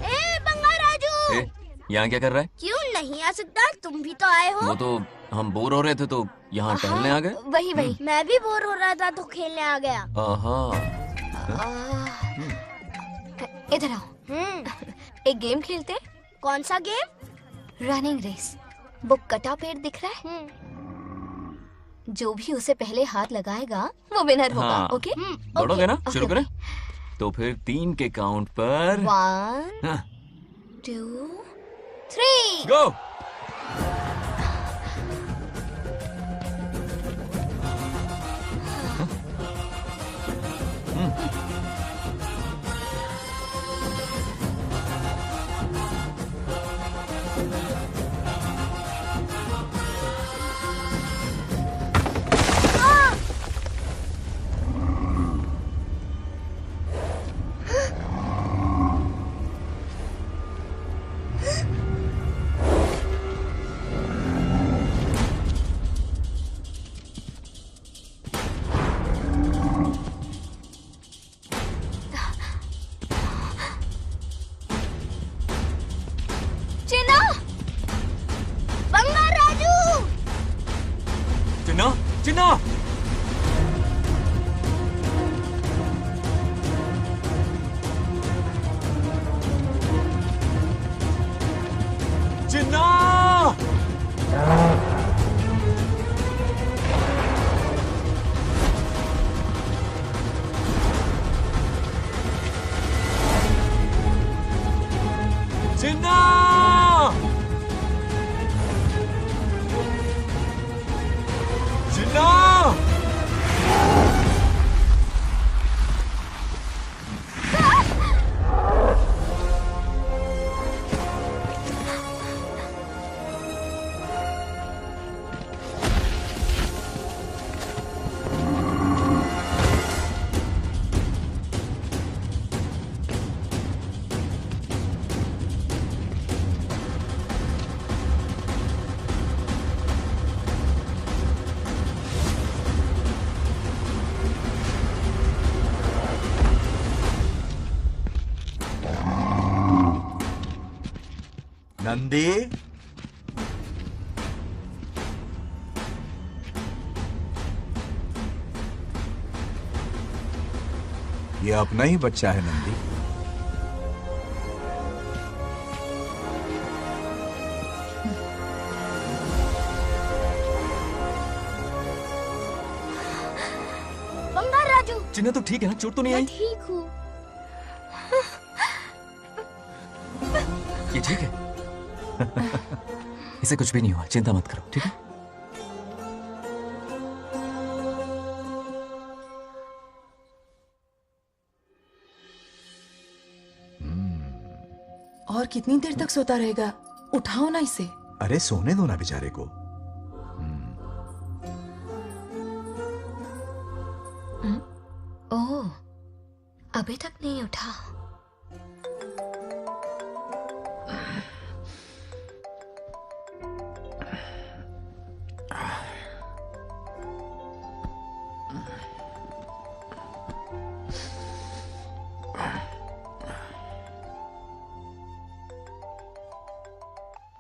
ए बंगार राजू, यहाँ क्या कर रहा है? क्यों नहीं आ सकता? तुम भी तो आए हो। वो तो हम बोर हो रहे थे तो यहाँ टहलने आ गए। वही वही, मैं भी बोर हो रहा था तो खेलने आ गया। इधर आओ। एक गेम खेलते। कौन सा गेम? Running race. वो कटा पेड़ दिख रहा है? जो भी उसे पहले हाथ लगाएगा वो विनर होगा। हाँ। ओके? दौड़ोगे ना? शुरू करें? तो फिर 3 के काउंट पर 1 2 3 गो। चिन्ना! चिन्ना! चिन्ना! चिन्ना! नंदी, ये अपना ही बच्चा है नंदी। बंगार राजू। चिन्ना तो ठीक है ना? चोट तो नहीं आई? ठीक हूँ। ये ठीक है? इसे कुछ भी नहीं हुआ, चिंता मत करो, ठीक है? और कितनी देर तक सोता रहेगा? उठाओ ना इसे। अरे सोने दो ना बेचारे को। ओह, अभी तक नहीं उठा।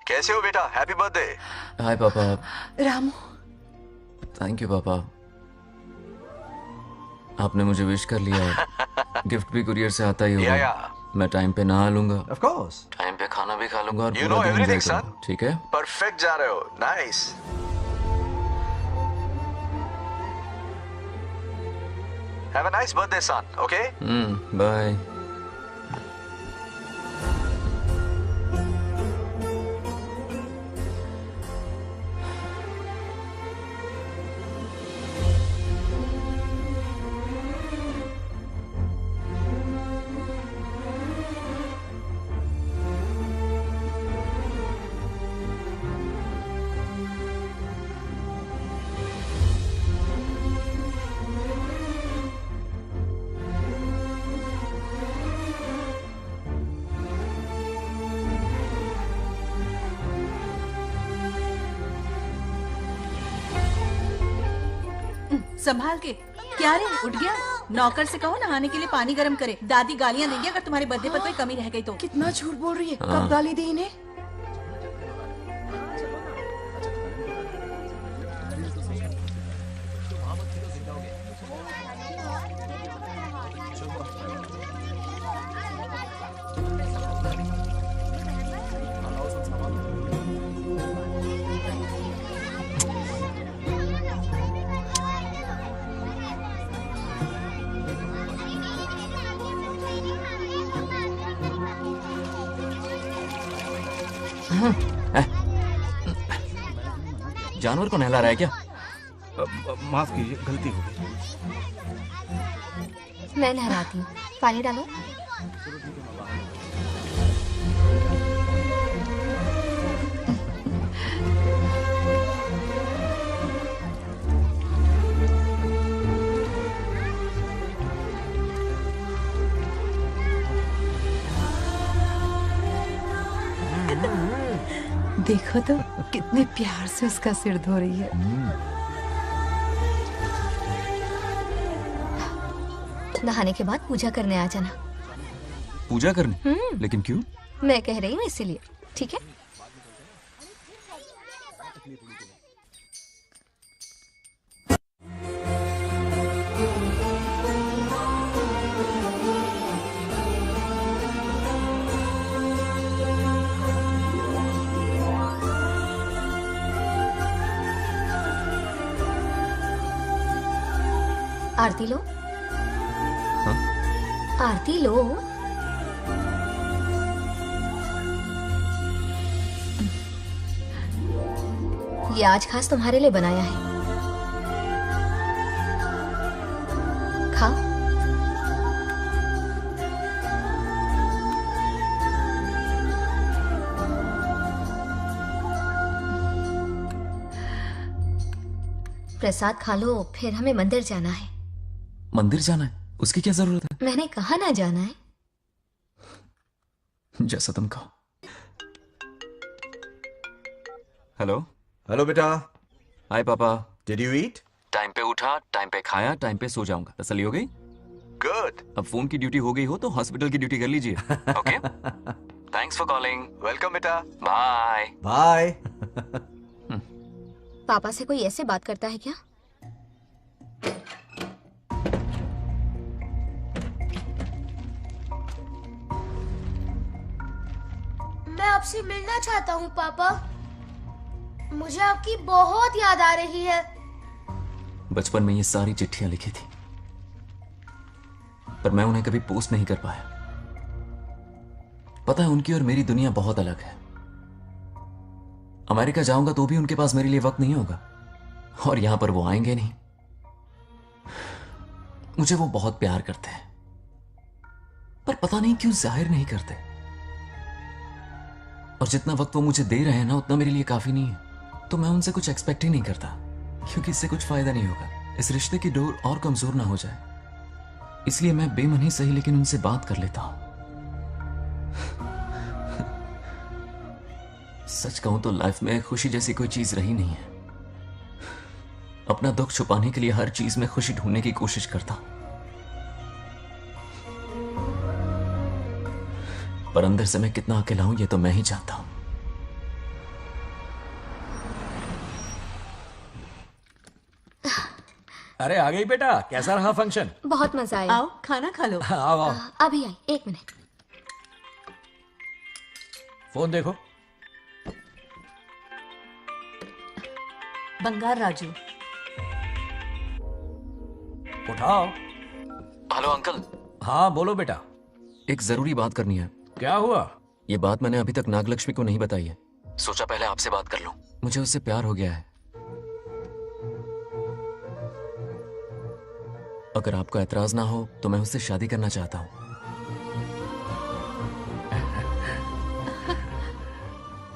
कैसे हो बेटा? Happy birthday. हाय पापा। रामू। थैंक यू पापा, आपने मुझे विश कर लिया। गिफ्ट भी कुरियर से आता ही होगा। मैं टाइम पे नहा लूंगा, ऑफ कोर्स। टाइम पे खाना भी खा लूंगा और You पूरा know दिन everything, enjoy करूंगा, ठीक है? परफेक्ट जा रहे हो। Nice. Have a nice birthday son, okay? Bye. संभाल के। क्या रे, उठ गया? नौकर से कहो नहाने के लिए पानी गर्म करे। दादी गालियां देंगे अगर तुम्हारे बर्थडे पर कोई कमी रह गई तो। कितना झूठ बोल रही है। हाँ। कब गाली दी इन्हें? जानवर को नहला रहा है क्या? माफ कीजिए, गलती हो गई। मैं नहलाती हूँ, पानी डालो। देखो तो कितने प्यार से उसका सिर धो रही है। नहाने के बाद पूजा करने आ जाना। पूजा करने? लेकिन क्यों? मैं कह रही हूँ इसीलिए, ठीक है? आरती लो। हाँ? आरती लो। ये आज खास तुम्हारे लिए बनाया है। खाओ। प्रसाद खा लो, फिर हमें मंदिर जाना है। मंदिर जाना है? उसकी क्या जरूरत है? मैंने कहा ना जाना है। जैसा तुम कहो। हेलो। हेलो बेटा। हाय पापा। Did you eat? टाइम पे उठा, टाइम पे खाया, टाइम पे सो जाऊंगा। तसल्ली हो गई? गुड। अब फोन की ड्यूटी हो गई हो तो हॉस्पिटल की ड्यूटी कर लीजिए। Okay? Thanks for calling. Welcome बेटा। बाय। बाय। पापा से कोई ऐसे बात करता है क्या? मैं आपसे मिलना चाहता हूँ पापा। मुझे आपकी बहुत याद आ रही है। बचपन में ये सारी चिट्ठियां लिखी थी, पर मैं उन्हें कभी पोस्ट नहीं कर पाया। पता है, उनकी और मेरी दुनिया बहुत अलग है। अमेरिका जाऊंगा तो भी उनके पास मेरे लिए वक्त नहीं होगा, और यहां पर वो आएंगे नहीं। मुझे वो बहुत प्यार करते हैं, पर पता नहीं क्यों जाहिर नहीं करते। और जितना वक्त वो मुझे दे रहे हैं ना, उतना मेरे लिए काफी नहीं है। तो मैं उनसे कुछ एक्सपेक्ट ही नहीं करता, क्योंकि इससे कुछ फायदा नहीं होगा। इस रिश्ते की डोर और कमजोर ना हो जाए, इसलिए मैं बेमन ही सही लेकिन उनसे बात कर लेता हूं। सच कहूं तो लाइफ में खुशी जैसी कोई चीज रही नहीं है। अपना दुख छुपाने के लिए हर चीज में खुशी ढूंढने की कोशिश करता हूं, पर अंदर से मैं कितना अकेला हूं ये तो मैं ही जानता हूं। अरे आ गई बेटा, कैसा रहा फंक्शन? बहुत मजा आया। आओ खाना खा लो। आओ आओ। अभी आई, एक मिनट। फोन देखो। बंगार राजू। उठाओ। Hello uncle. हाँ बोलो बेटा। एक जरूरी बात करनी है। क्या हुआ? ये बात मैंने अभी तक नागलक्ष्मी को नहीं बताई है। सोचा पहले आपसे बात कर लूं। मुझे उससे प्यार हो गया है। अगर आपको ऐतराज ना हो तो मैं उससे शादी करना चाहता हूं।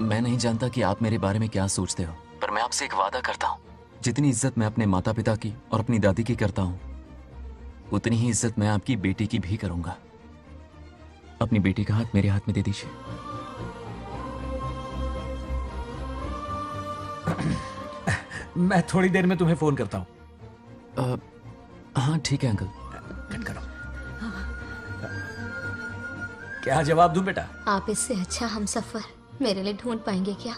मैं नहीं जानता कि आप मेरे बारे में क्या सोचते हो, पर मैं आपसे एक वादा करता हूं। जितनी इज्जत मैं अपने माता पिता की और अपनी दादी की करता हूं, उतनी ही इज्जत मैं आपकी बेटी की भी करूंगा। अपनी बेटी का हाथ मेरे हाथ में दे दीजिए। मैं थोड़ी देर में तुम्हें फोन करता हूं। हाँ ठीक है अंकल। कट करो। क्या जवाब दूं बेटा? आप इससे अच्छा हम सफर मेरे लिए ढूंढ पाएंगे क्या?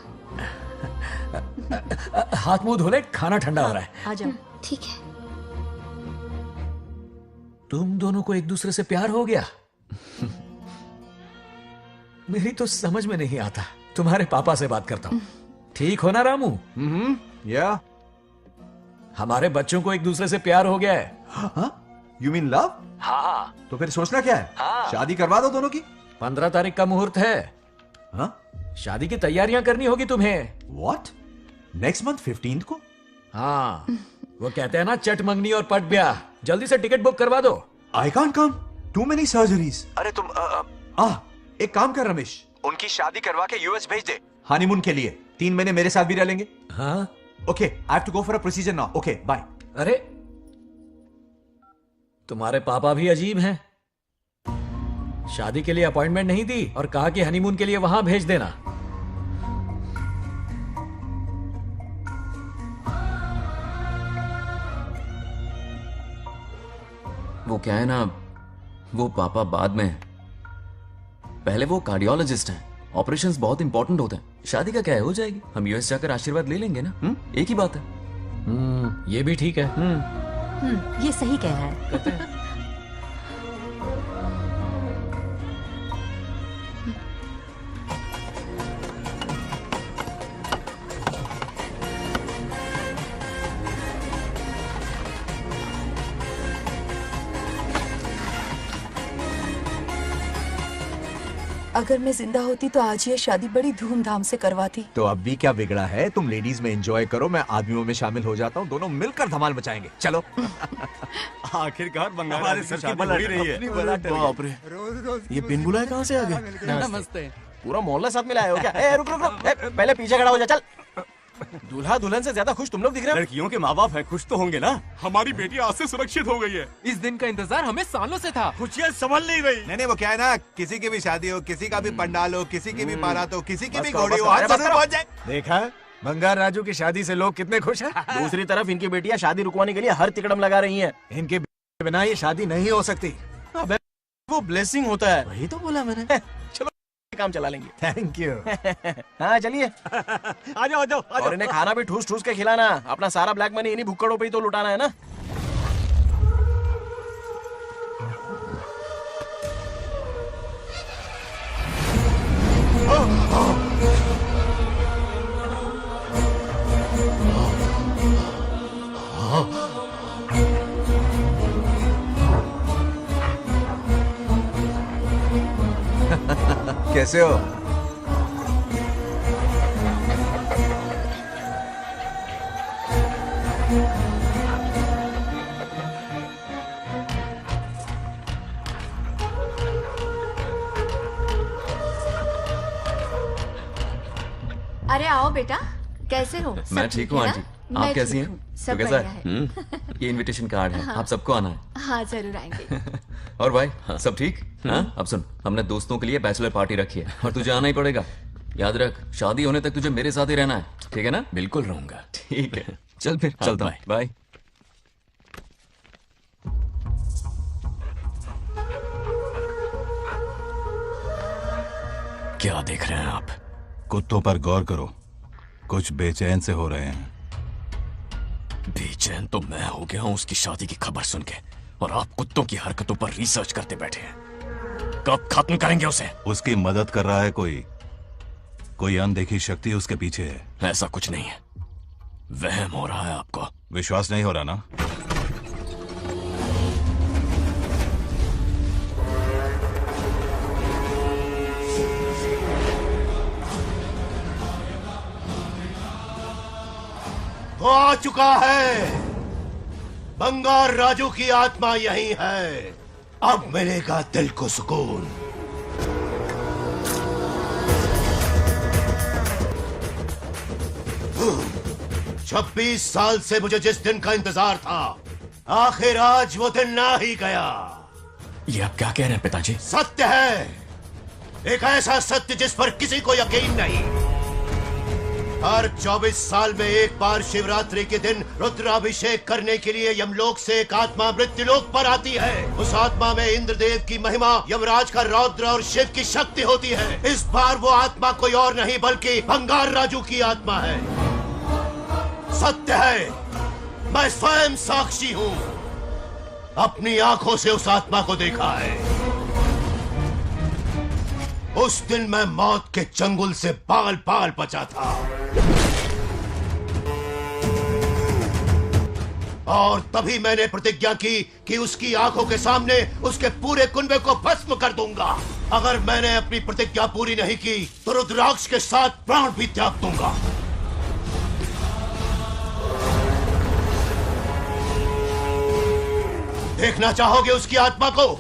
हाथ मुंह धो ले, खाना ठंडा हो रहा है। आ जाओ। ठीक है। तुम दोनों को एक दूसरे से प्यार हो गया? मेरी तो समझ में नहीं आता। तुम्हारे पापा से बात करता हूं। ठीक हो ना रामू? या हमारे बच्चों को एक दूसरे से प्यार हो गया है। You mean love? हाँ। तो फिर सोचना क्या है? हाँ। शादी करवा दो दोनों की। 15 तारीख का मुहूर्त है। हाँ? शादी की तैयारियां करनी होगी तुम्हें। What? नेक्स्ट मंथ 15th को? हाँ, वो कहते हैं ना, चट मंगनी और पट ब्याह। जल्दी से टिकट बुक करवा दो। I can't come. Too many surgeries. अरे तुम एक काम कर रमेश, उनकी शादी करवा के यूएस भेज दे। हनीमून के लिए 3 महीने मेरे साथ भी रह लेंगे। हाँ? Okay, I have to go for a procedure now. Okay, bye. अरे तुम्हारे पापा भी अजीब हैं। शादी के लिए अपॉइंटमेंट नहीं दी और कहा कि हनीमून के लिए वहां भेज देना। वो क्या है ना, वो पापा बाद में, पहले वो कार्डियोलॉजिस्ट हैं। ऑपरेशंस बहुत इंपॉर्टेंट होते हैं। शादी का क्या है, हो जाएगी। हम यूएस जाकर आशीर्वाद ले लेंगे ना। एक ही बात है। ये भी ठीक है। ये सही कह रहा है। अगर मैं जिंदा होती तो आज ये शादी बड़ी धूमधाम से करवाती। तो अब भी क्या बिगड़ा है? तुम लेडीज में एंजॉय करो, मैं आदमियों में शामिल हो जाता हूँ, दोनों मिलकर धमाल मचाएंगे। चलो। आखिरकार बंगाल हमारे की सर की शादी बला हो ही रही है। बाप रे, ये बिन बुलाए कहाँ से आ गए? नमस्ते। पूरा मोहल्ला साथ में लाए हो क्या? ए, रुक रुक रुक, ए, पहले पीछे खड़ा हो जा, चल। दूल्हा दुल्हन से ज्यादा खुश तुम लोग दिख रहे हो। लड़कियों के माँ बाप है, खुश तो होंगे ना। हमारी बेटी आज से सुरक्षित हो गई है। इस दिन का इंतजार हमें सालों से था। खुशियाँ संभल नहीं रही। नहीं वो क्या है ना, किसी की भी शादी हो, किसी का भी पंडाल हो, किसी की भी बारात हो, किसी की बस भी करो, घोड़ी बस हो, करो, आज अरे बस जरूर करो। पहुंच जाए। देखा बंगार राजू की शादी से लोग कितने खुश हैं। दूसरी तरफ इनकी बेटियां शादी रुकवाने के लिए हर तिकड़म लगा रही हैं। इनके बिना ये शादी नहीं हो सकती। अबे वो ब्लेसिंग होता है। वही तो बोला मैंने। चलो काम चला लेंगे। Thank you. हाँ चलिए। आ जाओ आ जाओ। और इन्हें खाना भी ठूस ठूस के खिलाना। अपना सारा ब्लैक मनी इन्हीं भुक्कड़ों पे ही तो लुटाना है ना। कैसे हो? अरे आओ बेटा, कैसे हो? सब मैं ठीक हूँ है ना? आंटी। मैं आप कैसी ठीक हैं? हूँ, तो सब कैसा बढ़िया है? है। ये इनविटेशन कार्ड है, हाँ। आप सबको आना है। हाँ जरूर आएंगे। और भाई सब ठीक? हाँ? अब सुन, हमने दोस्तों के लिए बैचलर पार्टी रखी है और तुझे आना ही पड़ेगा। याद रख, शादी होने तक तुझे मेरे साथ ही रहना है, ठीक है ना? बिल्कुल रहूंगा। ठीक है, चल फिर हाँ, चलता हूँ। बाय। क्या देख रहे हैं आप? कुत्तों पर गौर करो, कुछ बेचैन से हो रहे हैं। बेचैन तो मैं हो गया हूं उसकी शादी की खबर सुन के, और आप कुत्तों की हरकतों पर रिसर्च करते बैठे हैं। कब खत्म करेंगे उसे? उसकी मदद कर रहा है कोई अनदेखी शक्ति उसके पीछे है। ऐसा कुछ नहीं है, वहम हो रहा है आपको। विश्वास नहीं हो रहा ना? वो आ चुका है। बंगार राजू की आत्मा यही है। अब मिलेगा दिल को सुकून। छब्बीस साल से मुझे जिस दिन का इंतजार था, आखिर आज वो दिन ना ही गया। ये आप क्या कह रहे हैं पिताजी? सत्य है, एक ऐसा सत्य जिस पर किसी को यकीन नहीं। हर 24 साल में एक बार शिवरात्रि के दिन रुद्राभिषेक करने के लिए यमलोक से एक आत्मा मृत्युलोक पर आती है। उस आत्मा में इंद्रदेव की महिमा, यमराज का रौद्र और शिव की शक्ति होती है। इस बार वो आत्मा कोई और नहीं बल्कि बंगार राजू की आत्मा है। सत्य है, मैं स्वयं साक्षी हूँ। अपनी आंखों से उस आत्मा को देखा है। उस दिन मैं मौत के चंगुल से बाल बाल बचा था, और तभी मैंने प्रतिज्ञा की कि उसकी आंखों के सामने उसके पूरे कुनबे को भस्म कर दूंगा। अगर मैंने अपनी प्रतिज्ञा पूरी नहीं की तो रुद्राक्ष के साथ प्राण भी त्याग दूंगा। देखना चाहोगे उसकी आत्मा को?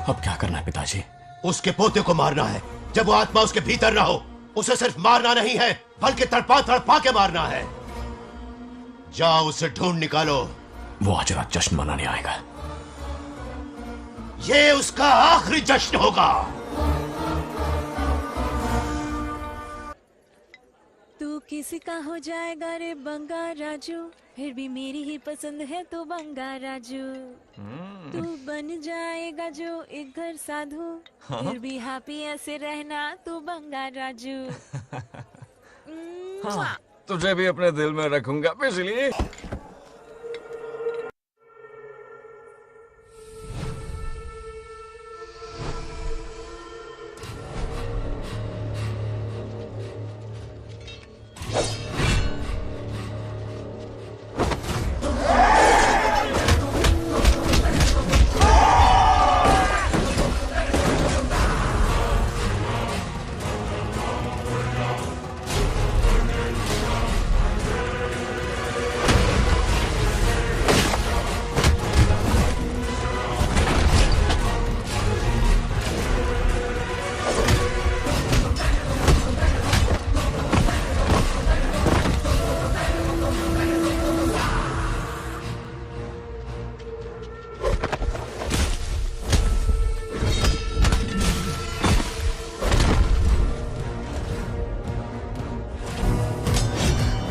अब क्या करना है पिताजी? उसके पोते को मारना है। जब वो आत्मा उसके भीतर ना हो, उसे सिर्फ मारना नहीं है बल्कि तड़पा तड़पा के मारना है। जाओ उसे ढूंढ निकालो। वो आज रात जश्न मनाने आएगा। ये उसका आखिरी जश्न होगा। तू किसी का हो जाएगा रे बंगा राजू, फिर भी मेरी ही पसंद है तो बंगा राजू। तू बन जाएगा जो एक घर साधु, हाँ? फिर भी हैप्पी ऐसे रहना तू बंगा राजू। हाँ, तुझे भी अपने दिल में रखूंगा बिजली।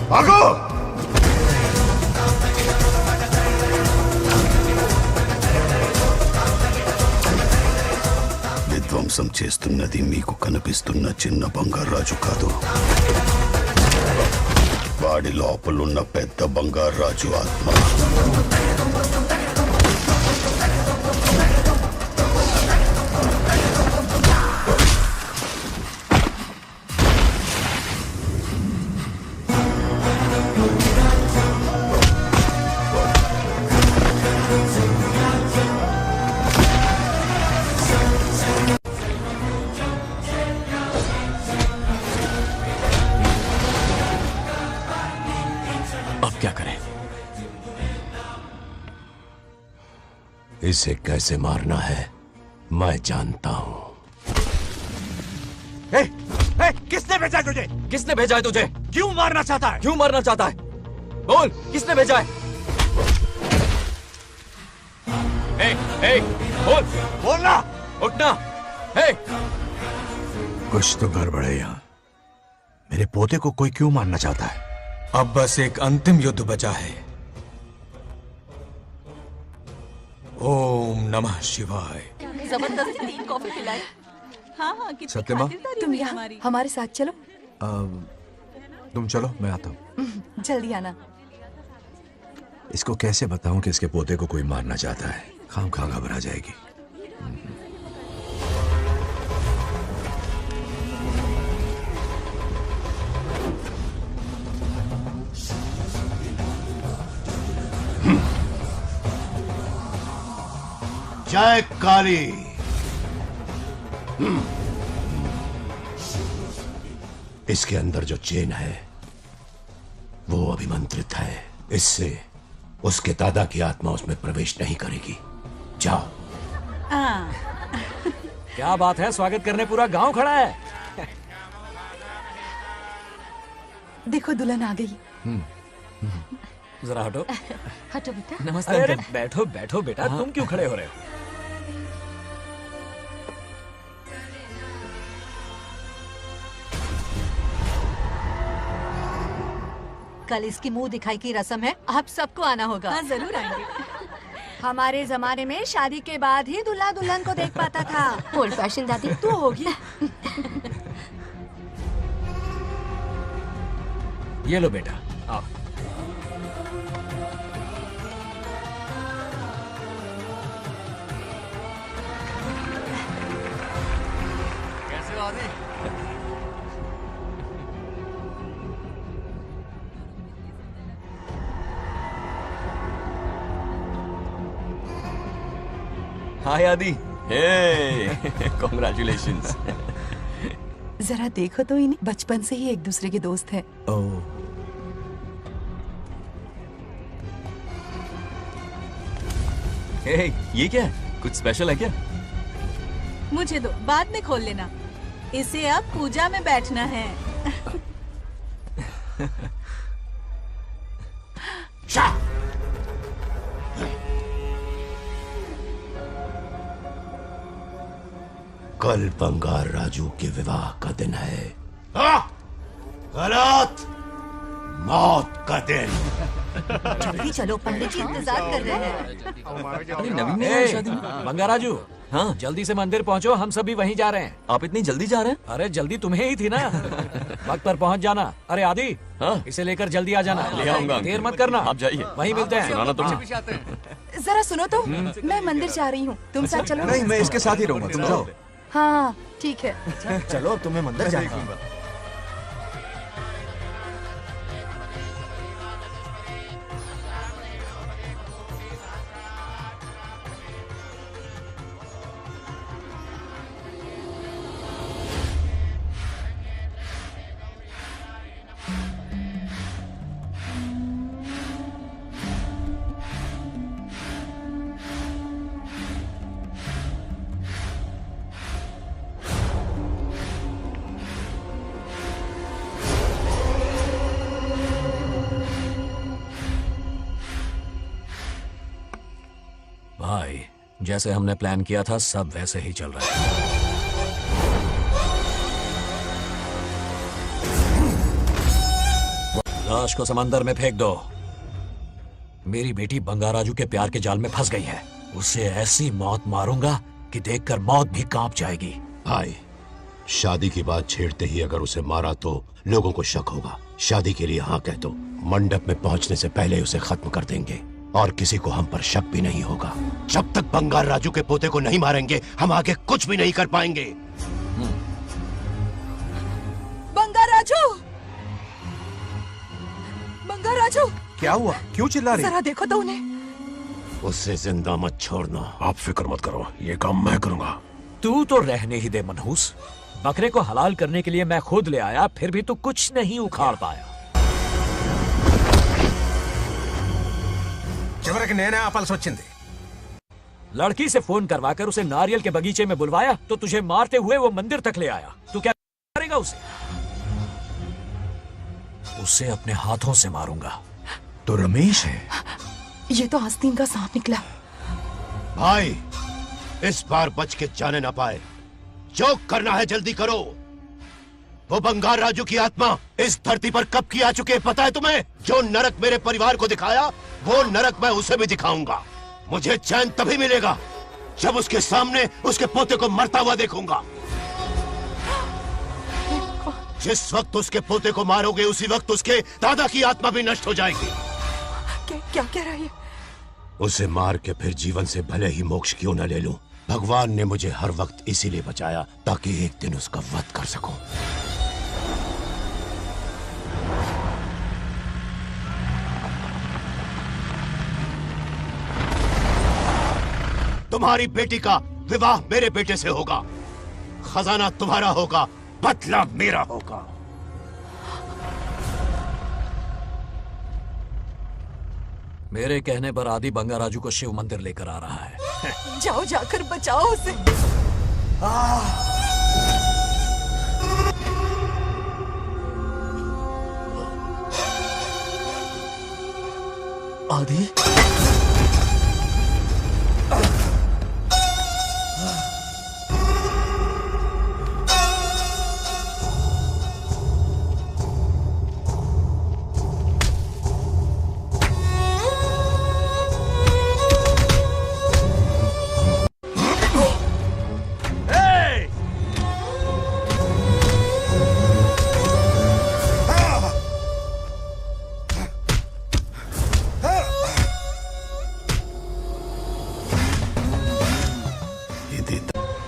भागो! విధ్వంసం చేస్తున్నది మీకు కనిపిస్తున్న చిన్న బంగారాజు కాదు, వాడి లోపలున్న పెద్ద బంగారాజు ఆత్మ. क्या करें? इसे कैसे मारना है मैं जानता हूं। किसने भेजा है तुझे? किसने भेजा है तुझे? क्यों मारना चाहता है? क्यों मारना चाहता है? बोल, किसने भेजा है? बोल, बोलना, उठना। कुछ तो गड़बड़ है यहाँ। मेरे पोते को कोई क्यों मारना चाहता है? अब बस एक अंतिम युद्ध बचा है। ओम नमः शिवाय। जबरदस्ती 3 कॉफी पिलाई। हाँ हाँ, कितनी सत्यमा? खातिरदारी तुम हुई यहाँ हमारी। हमारे साथ चलो। तुम चलो, मैं आता हूँ। जल्दी आना। इसको कैसे बताऊं कि इसके पोते को कोई मारना चाहता है? खाम-खा घबरा जाएगी। जय काली। इसके अंदर जो चेन है वो अभिमंत्रित है। इससे उसके दादा की आत्मा उसमें प्रवेश नहीं करेगी। जाओ। क्या बात है, स्वागत करने पूरा गांव खड़ा है। देखो दुल्हन आ गई। जरा हटो। हटो बेटा। नमस्ते। अरे बैठो बैठो बेटा, तुम क्यों खड़े हो रहे हो? कल इसकी मुंह दिखाई की रस्म है, आप सबको आना होगा। हाँ, जरूर आएंगे। हमारे जमाने में शादी के बाद ही दूल्हा दुल्हन को देख पाता था। ओल्ड फैशन दादी तू होगी। ये लो बेटा, आओ। कैसे हो आदि? हाय आदि। कॉन्ग्रेचुलेशंस। जरा देखो तो इन्हें, बचपन से ही एक दूसरे के दोस्त हैं। ये क्या है? कुछ स्पेशल है क्या? मुझे दो, बाद में खोल लेना। इसे अब पूजा में बैठना है। कल बंगार राजू के विवाह का दिन है। गलत, मौत का दिन। जल्दी चलो, पंडित जी इंतजार कर रहे हैं। अरे नवीन ने आया शादी में। बंगाराजू, हाँ जल्दी से मंदिर पहुँचो, हम सभी वहीं जा रहे हैं। आप इतनी जल्दी जा रहे हैं? अरे जल्दी तुम्हें ही थी ना। वक्त पर पहुँच जाना। अरे आदि, हाँ? इसे लेकर जल्दी आ जाना। ले आऊंगा। देर मत करना, आप जाइए, वहीं मिलते हैं। सुनाना तुम। जरा सुनो तो, मैं मंदिर जा रही हूँ, तुम साथ चलो। नहीं, मैं इसके साथ ही रहूंगा, तुम जाओ। हाँ ठीक है। चलो, अब तुम्हें मंदिर जाना है। भाई, जैसे हमने प्लान किया था सब वैसे ही चल रहा है। लाश को समंदर में फेंक दो। मेरी बेटी बंगाराजू के प्यार के जाल में फंस गई है। उसे ऐसी मौत मारूंगा कि देखकर मौत भी कांप जाएगी। भाई, शादी की बात छेड़ते ही अगर उसे मारा तो लोगों को शक होगा। शादी के लिए हाँ कह दो। मंडप में पहुंचने से पहले उसे खत्म कर देंगे और किसी को हम पर शक भी नहीं होगा। जब तक बंगार राजू के पोते को नहीं मारेंगे हम आगे कुछ भी नहीं कर पाएंगे। बंगार राजू, बंगार राजू, क्या हुआ? क्यों चिल्ला रही? जरा देखो तो उन्हें। उससे जिंदा मत छोड़ना। आप फिक्र मत करो, ये काम मैं करूंगा। तू तो रहने ही दे मनहूस। बकरे को हलाल करने के लिए मैं खुद ले आया, फिर भी तू कुछ नहीं उखाड़ पाया। చివరికి నేనే ఆపాల్సి వచ్చింది। लड़की से फोन करवाकर उसे नारियल के बगीचे में बुलवाया तो तुझे मारते हुए वो मंदिर तक ले आया। तू क्या करेगा उसे? उसे अपने हाथों से मारूंगा। तो रमेश है। ये तो आस्तीन का सांप निकला। भाई, इस बार बच के जाने ना पाए। जो करना है जल्दी करो। वो बंगार राजू की आत्मा इस धरती पर कब की आ चुके हैं पता है तुम्हें? जो नरक मेरे परिवार को दिखाया वो नरक मैं उसे भी दिखाऊंगा। मुझे चैन तभी मिलेगा जब उसके सामने उसके पोते को मरता हुआ देखूंगा। जिस वक्त उसके पोते को मारोगे उसी वक्त उसके दादा की आत्मा भी नष्ट हो जाएगी। क्या कह रहा है? उसे मार के फिर जीवन से भले ही मोक्ष क्यों न ले लूं, भगवान ने मुझे हर वक्त इसीलिए बचाया ताकि एक दिन उसका वध कर सकूं। तुम्हारी बेटी का विवाह मेरे बेटे से होगा। खजाना तुम्हारा होगा, बदला मेरा होगा। मेरे कहने पर आदि बंगाराजू को शिव मंदिर लेकर आ रहा है। जाओ, जाकर बचाओ उसे। आदि,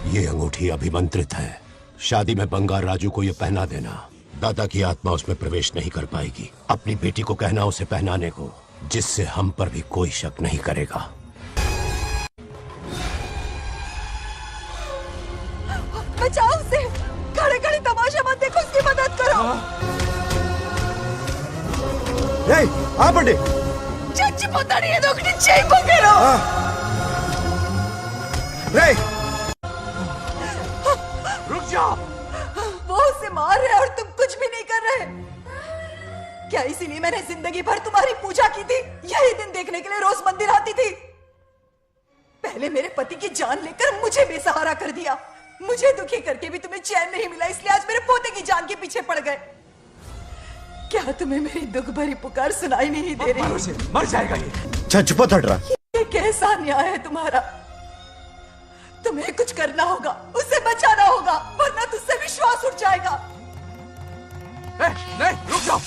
ये अंगूठी अभिमंत्रित है। शादी में बंगार राजू को ये पहना देना। दादा की आत्मा उसमें प्रवेश नहीं कर पाएगी। अपनी बेटी को कहना उसे पहनाने को, जिससे हम पर भी कोई शक नहीं करेगा। बचाओ उसे। खड़े खड़े तमाशा मत देखो, उसकी मदद करो। हाँ पंडित। चच्ची पोता नहीं है, दोगनी चेई पोकेरो। जा। वो उसे मार रहे और तुम कुछ भी नहीं कर रहे। क्या इसीलिए मैंने जिंदगी भर तुम्हारी पूजा की थी? यही दिन देखने के लिए रोज मंदिर आती थी। पहले मेरे पति की जान लेकर मुझे बेसहारा कर दिया। मुझे दुखी करके भी तुम्हें चैन नहीं मिला, इसलिए आज मेरे पोते की जान के पीछे पड़ गए। क्या तुम्हें मेरी दुख भरी पुकार सुनाई नहीं दे रही? मर जाएगा ये। चचपत हट रहा। ये कैसा न्याय है तुम्हारा? तुम्हें कुछ करना होगा, उसे बचाना होगा, वरना तुझसे विश्वास उठ जाएगा। नहीं, रुक जाओ।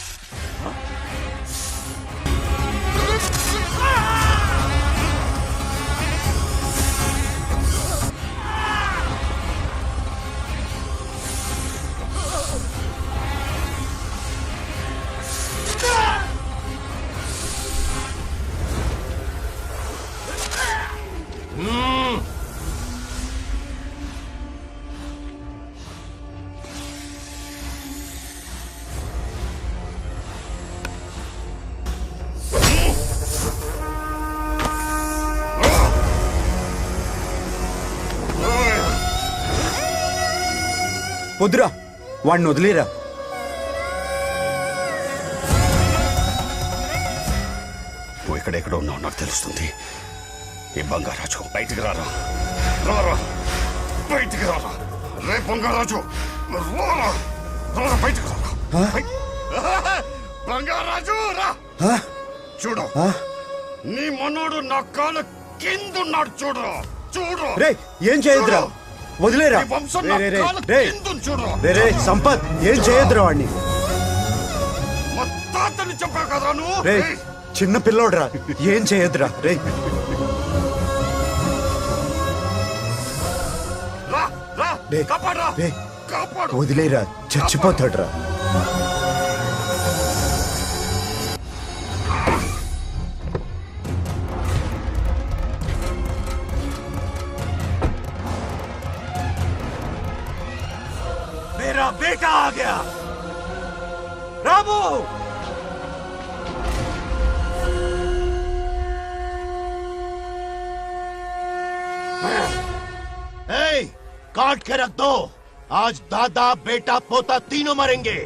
వద్దురా, వాడిని వదిలేరా. నువ్వు ఎక్కడెక్కడ ఉన్నావు నాకు తెలుస్తుంది. ఈ బంగారాజు బయటికి రారా, రారా బయటికి రారా. రే బంగారాజు, రారా రారా బయటికి రారా. బంగారాజు రా. చూడు, నీ మనోడు నా కాళ్ళ కిందున్నాడు. చూడరా చూడు. రే ఏం చేయొద్దురా, వదిలేరా. రే సంపత్, ఏం చేయొద్దురా వాడిని. తాతని చెప్పా కదా నువ్వు. రే చిన్న పిల్లోడ్రా, ఏం చేయొద్దురా. రే వదిలేరా, చచ్చిపోతాడ్రా. मेरा बेटा आ गया। रामू, काट के रख दो। आज दादा बेटा पोता तीनों मरेंगे।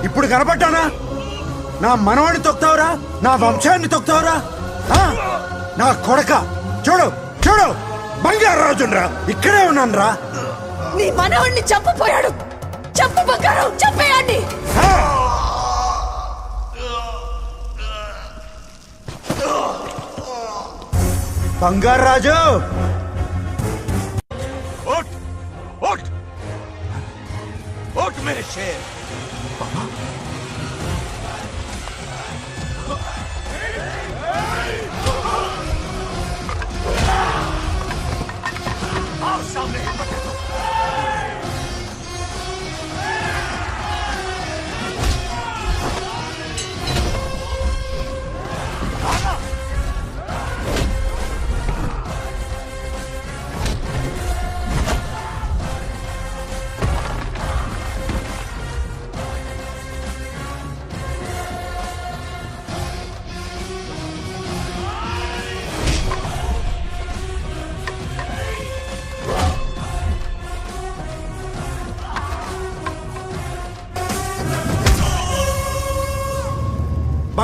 ఇప్పుడు కనపడ్డానా? నా మనవాడిని తొక్తావురా, నా వంశాన్ని తొక్తావురా. నా కొడక, చూడు చూడు, బంగారాజురా, ఇక్కడే ఉన్నాను రా. నీ మనవాడిని చంపపోయాడు. చంపు బంగారం, చంపేయండి. బంగారాజు, उठ उठ उठ मेरे शेर। आओ सामने।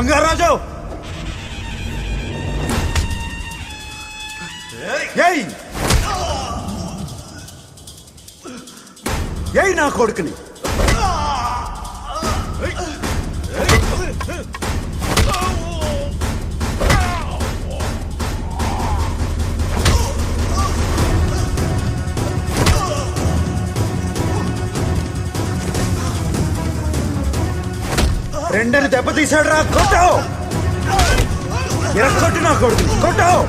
बंगाराजू यही यही ना కొడుకుని రెండని దెబ్బతీసాడు రా కొట్టావు ఎరగొట్టు నా కొడుకుని కొట్టావు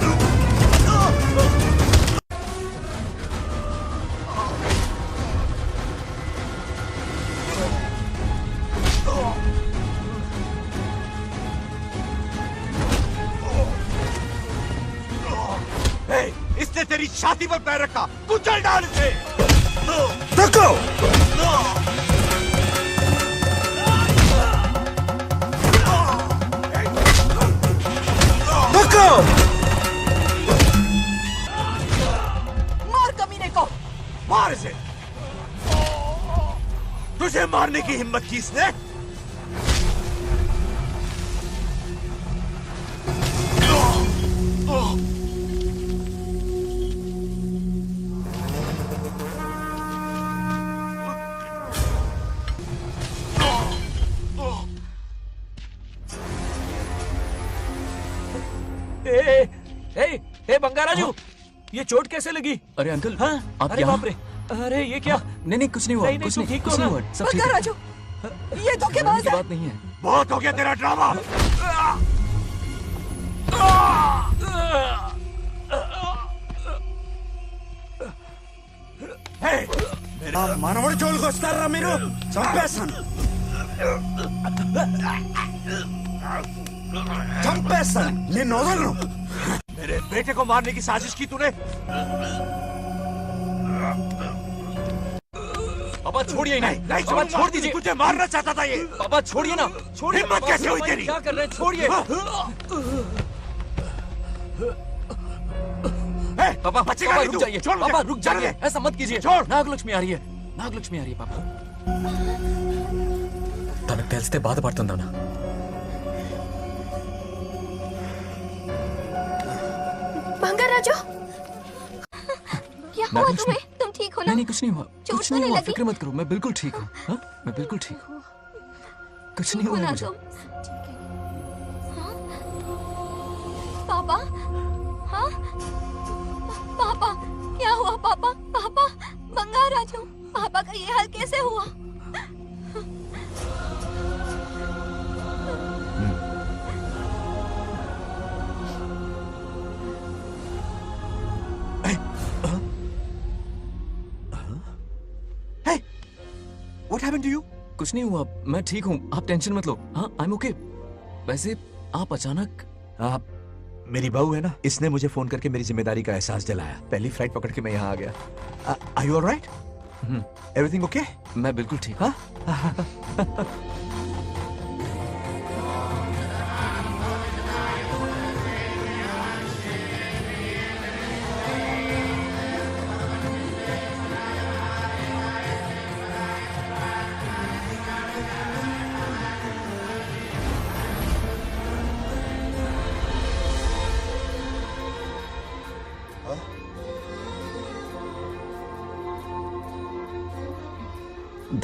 इसने तेरी छाती पर पैर रखा, कुचल डाल इसे। देखो देखो मार कमीने को। मार इसे। तुझे मारने की हिम्मत की इसने? ए बंगाराजू, ये चोट कैसे लगी? अरे अंकल, हाँ? आप अरे यहाँ? बाप रे, अरे ये क्या? नहीं कुछ नहीं हुआ, नहीं, कुछ तुम नहीं, ठीक कुछ हो नहीं ना? हुआ, सब ठीक है। बंगाराजू, ये धोखेबाज की है। बात नहीं है। बहुत हो गया तेरा ड्रामा। మనవడి జోలికి వస్తారా మీరు? చంపేస్తాను చంపేస్తాను నిన్ను వదలను. मेरे बेटे को मारने की साजिश की तूने? पापा छोड़िए ना, नहीं पापा छोड़ दीजिए। तुझे मारना चाहता था ये। पापा छोड़िए ना, छोड़िए। हिम्मत पापा, कैसे हुई पापा, तेरी? क्या कर रहे हैं? छोड़िए। पापा बचेगा पापा नहीं रुक तू। जाइए, छोड़ मुझे। पापा रुक जाइए, छोड़। ऐसा मत कीजिए। छोड़। नागलक्ष्मी आ रही है, नागलक्ष्मी आ रही है पापा। తనకు తెలిస్తే బాధపడుతుందన్నా. बंगाराजू, क्या हुआ नागलक्ष्मी। तुम्हें? तुम ठीक हो ना? नहीं कुछ नहीं हुआ, चोट कुछ तो नहीं नहीं हुआ, लगी? फिक्र मत करो, मैं बिल्कुल ठीक हूँ। हाँ? मैं बिल्कुल ठीक हूँ, कुछ नहीं हो हुआ ना मुझे। तुम? हाँ? पापा, हाँ? पापा, क्या हुआ पापा? पापा, बंगाराजू, पापा का ये हाल कैसे हुआ? What happened to you? कुछ नहीं हुआ, मैं ठीक हूँ, आप टेंशन मत लो। हाँ, आई एम ओके। वैसे आप अचानक आप मेरी बहू है ना, इसने मुझे फोन करके मेरी जिम्मेदारी का एहसास दिलाया। पहली फ्लाइट पकड़ के मैं यहाँ आ गया। Are you alright? Everything okay? मैं बिल्कुल ठीक। हाँ?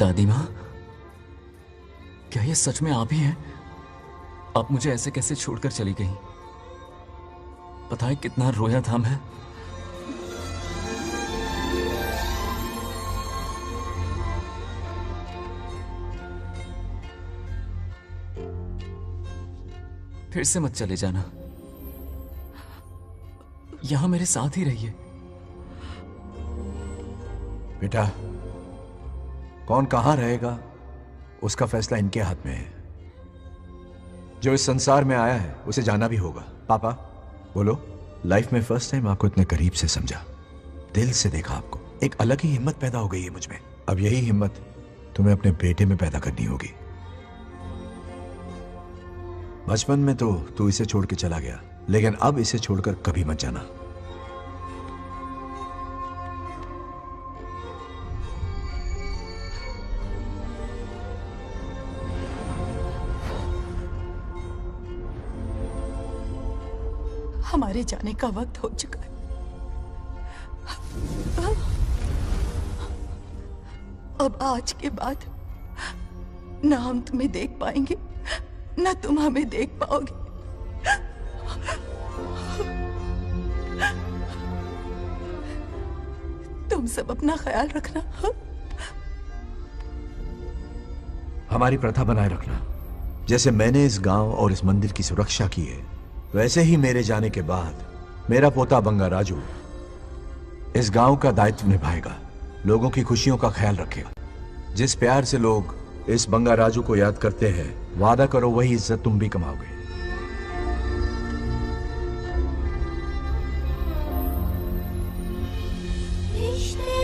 दादी माँ, क्या ये सच में आप ही हैं? आप मुझे ऐसे कैसे छोड़कर चली गई? पता है कितना रोया था मैं। फिर से मत चले जाना, यहां मेरे साथ ही रहिए। बेटा, कौन कहां रहेगा उसका फैसला इनके हाथ में है। जो इस संसार में आया है उसे जाना भी होगा। पापा बोलो, लाइफ में फर्स्ट टाइम आपको इतने करीब से समझा, दिल से देखा आपको, एक अलग ही हिम्मत पैदा हो गई है मुझ में। अब यही हिम्मत तुम्हें अपने बेटे में पैदा करनी होगी। बचपन में तो तू इसे छोड़ के चला गया, लेकिन अब इसे छोड़कर कभी मत जाना। हमारे जाने का वक्त हो चुका है। अब आज के बाद ना हम तुम्हें देख पाएंगे, ना तुम हमें देख पाओगे। तुम सब अपना ख्याल रखना। हमारी प्रथा बनाए रखना। जैसे मैंने इस गांव और इस मंदिर की सुरक्षा की है, वैसे ही मेरे जाने के बाद मेरा पोता बंगा राजू इस गांव का दायित्व निभाएगा, लोगों की खुशियों का ख्याल रखेगा। जिस प्यार से लोग इस बंगा राजू को याद करते हैं, वादा करो वही इज्जत तुम भी कमाओगे। रिश्ते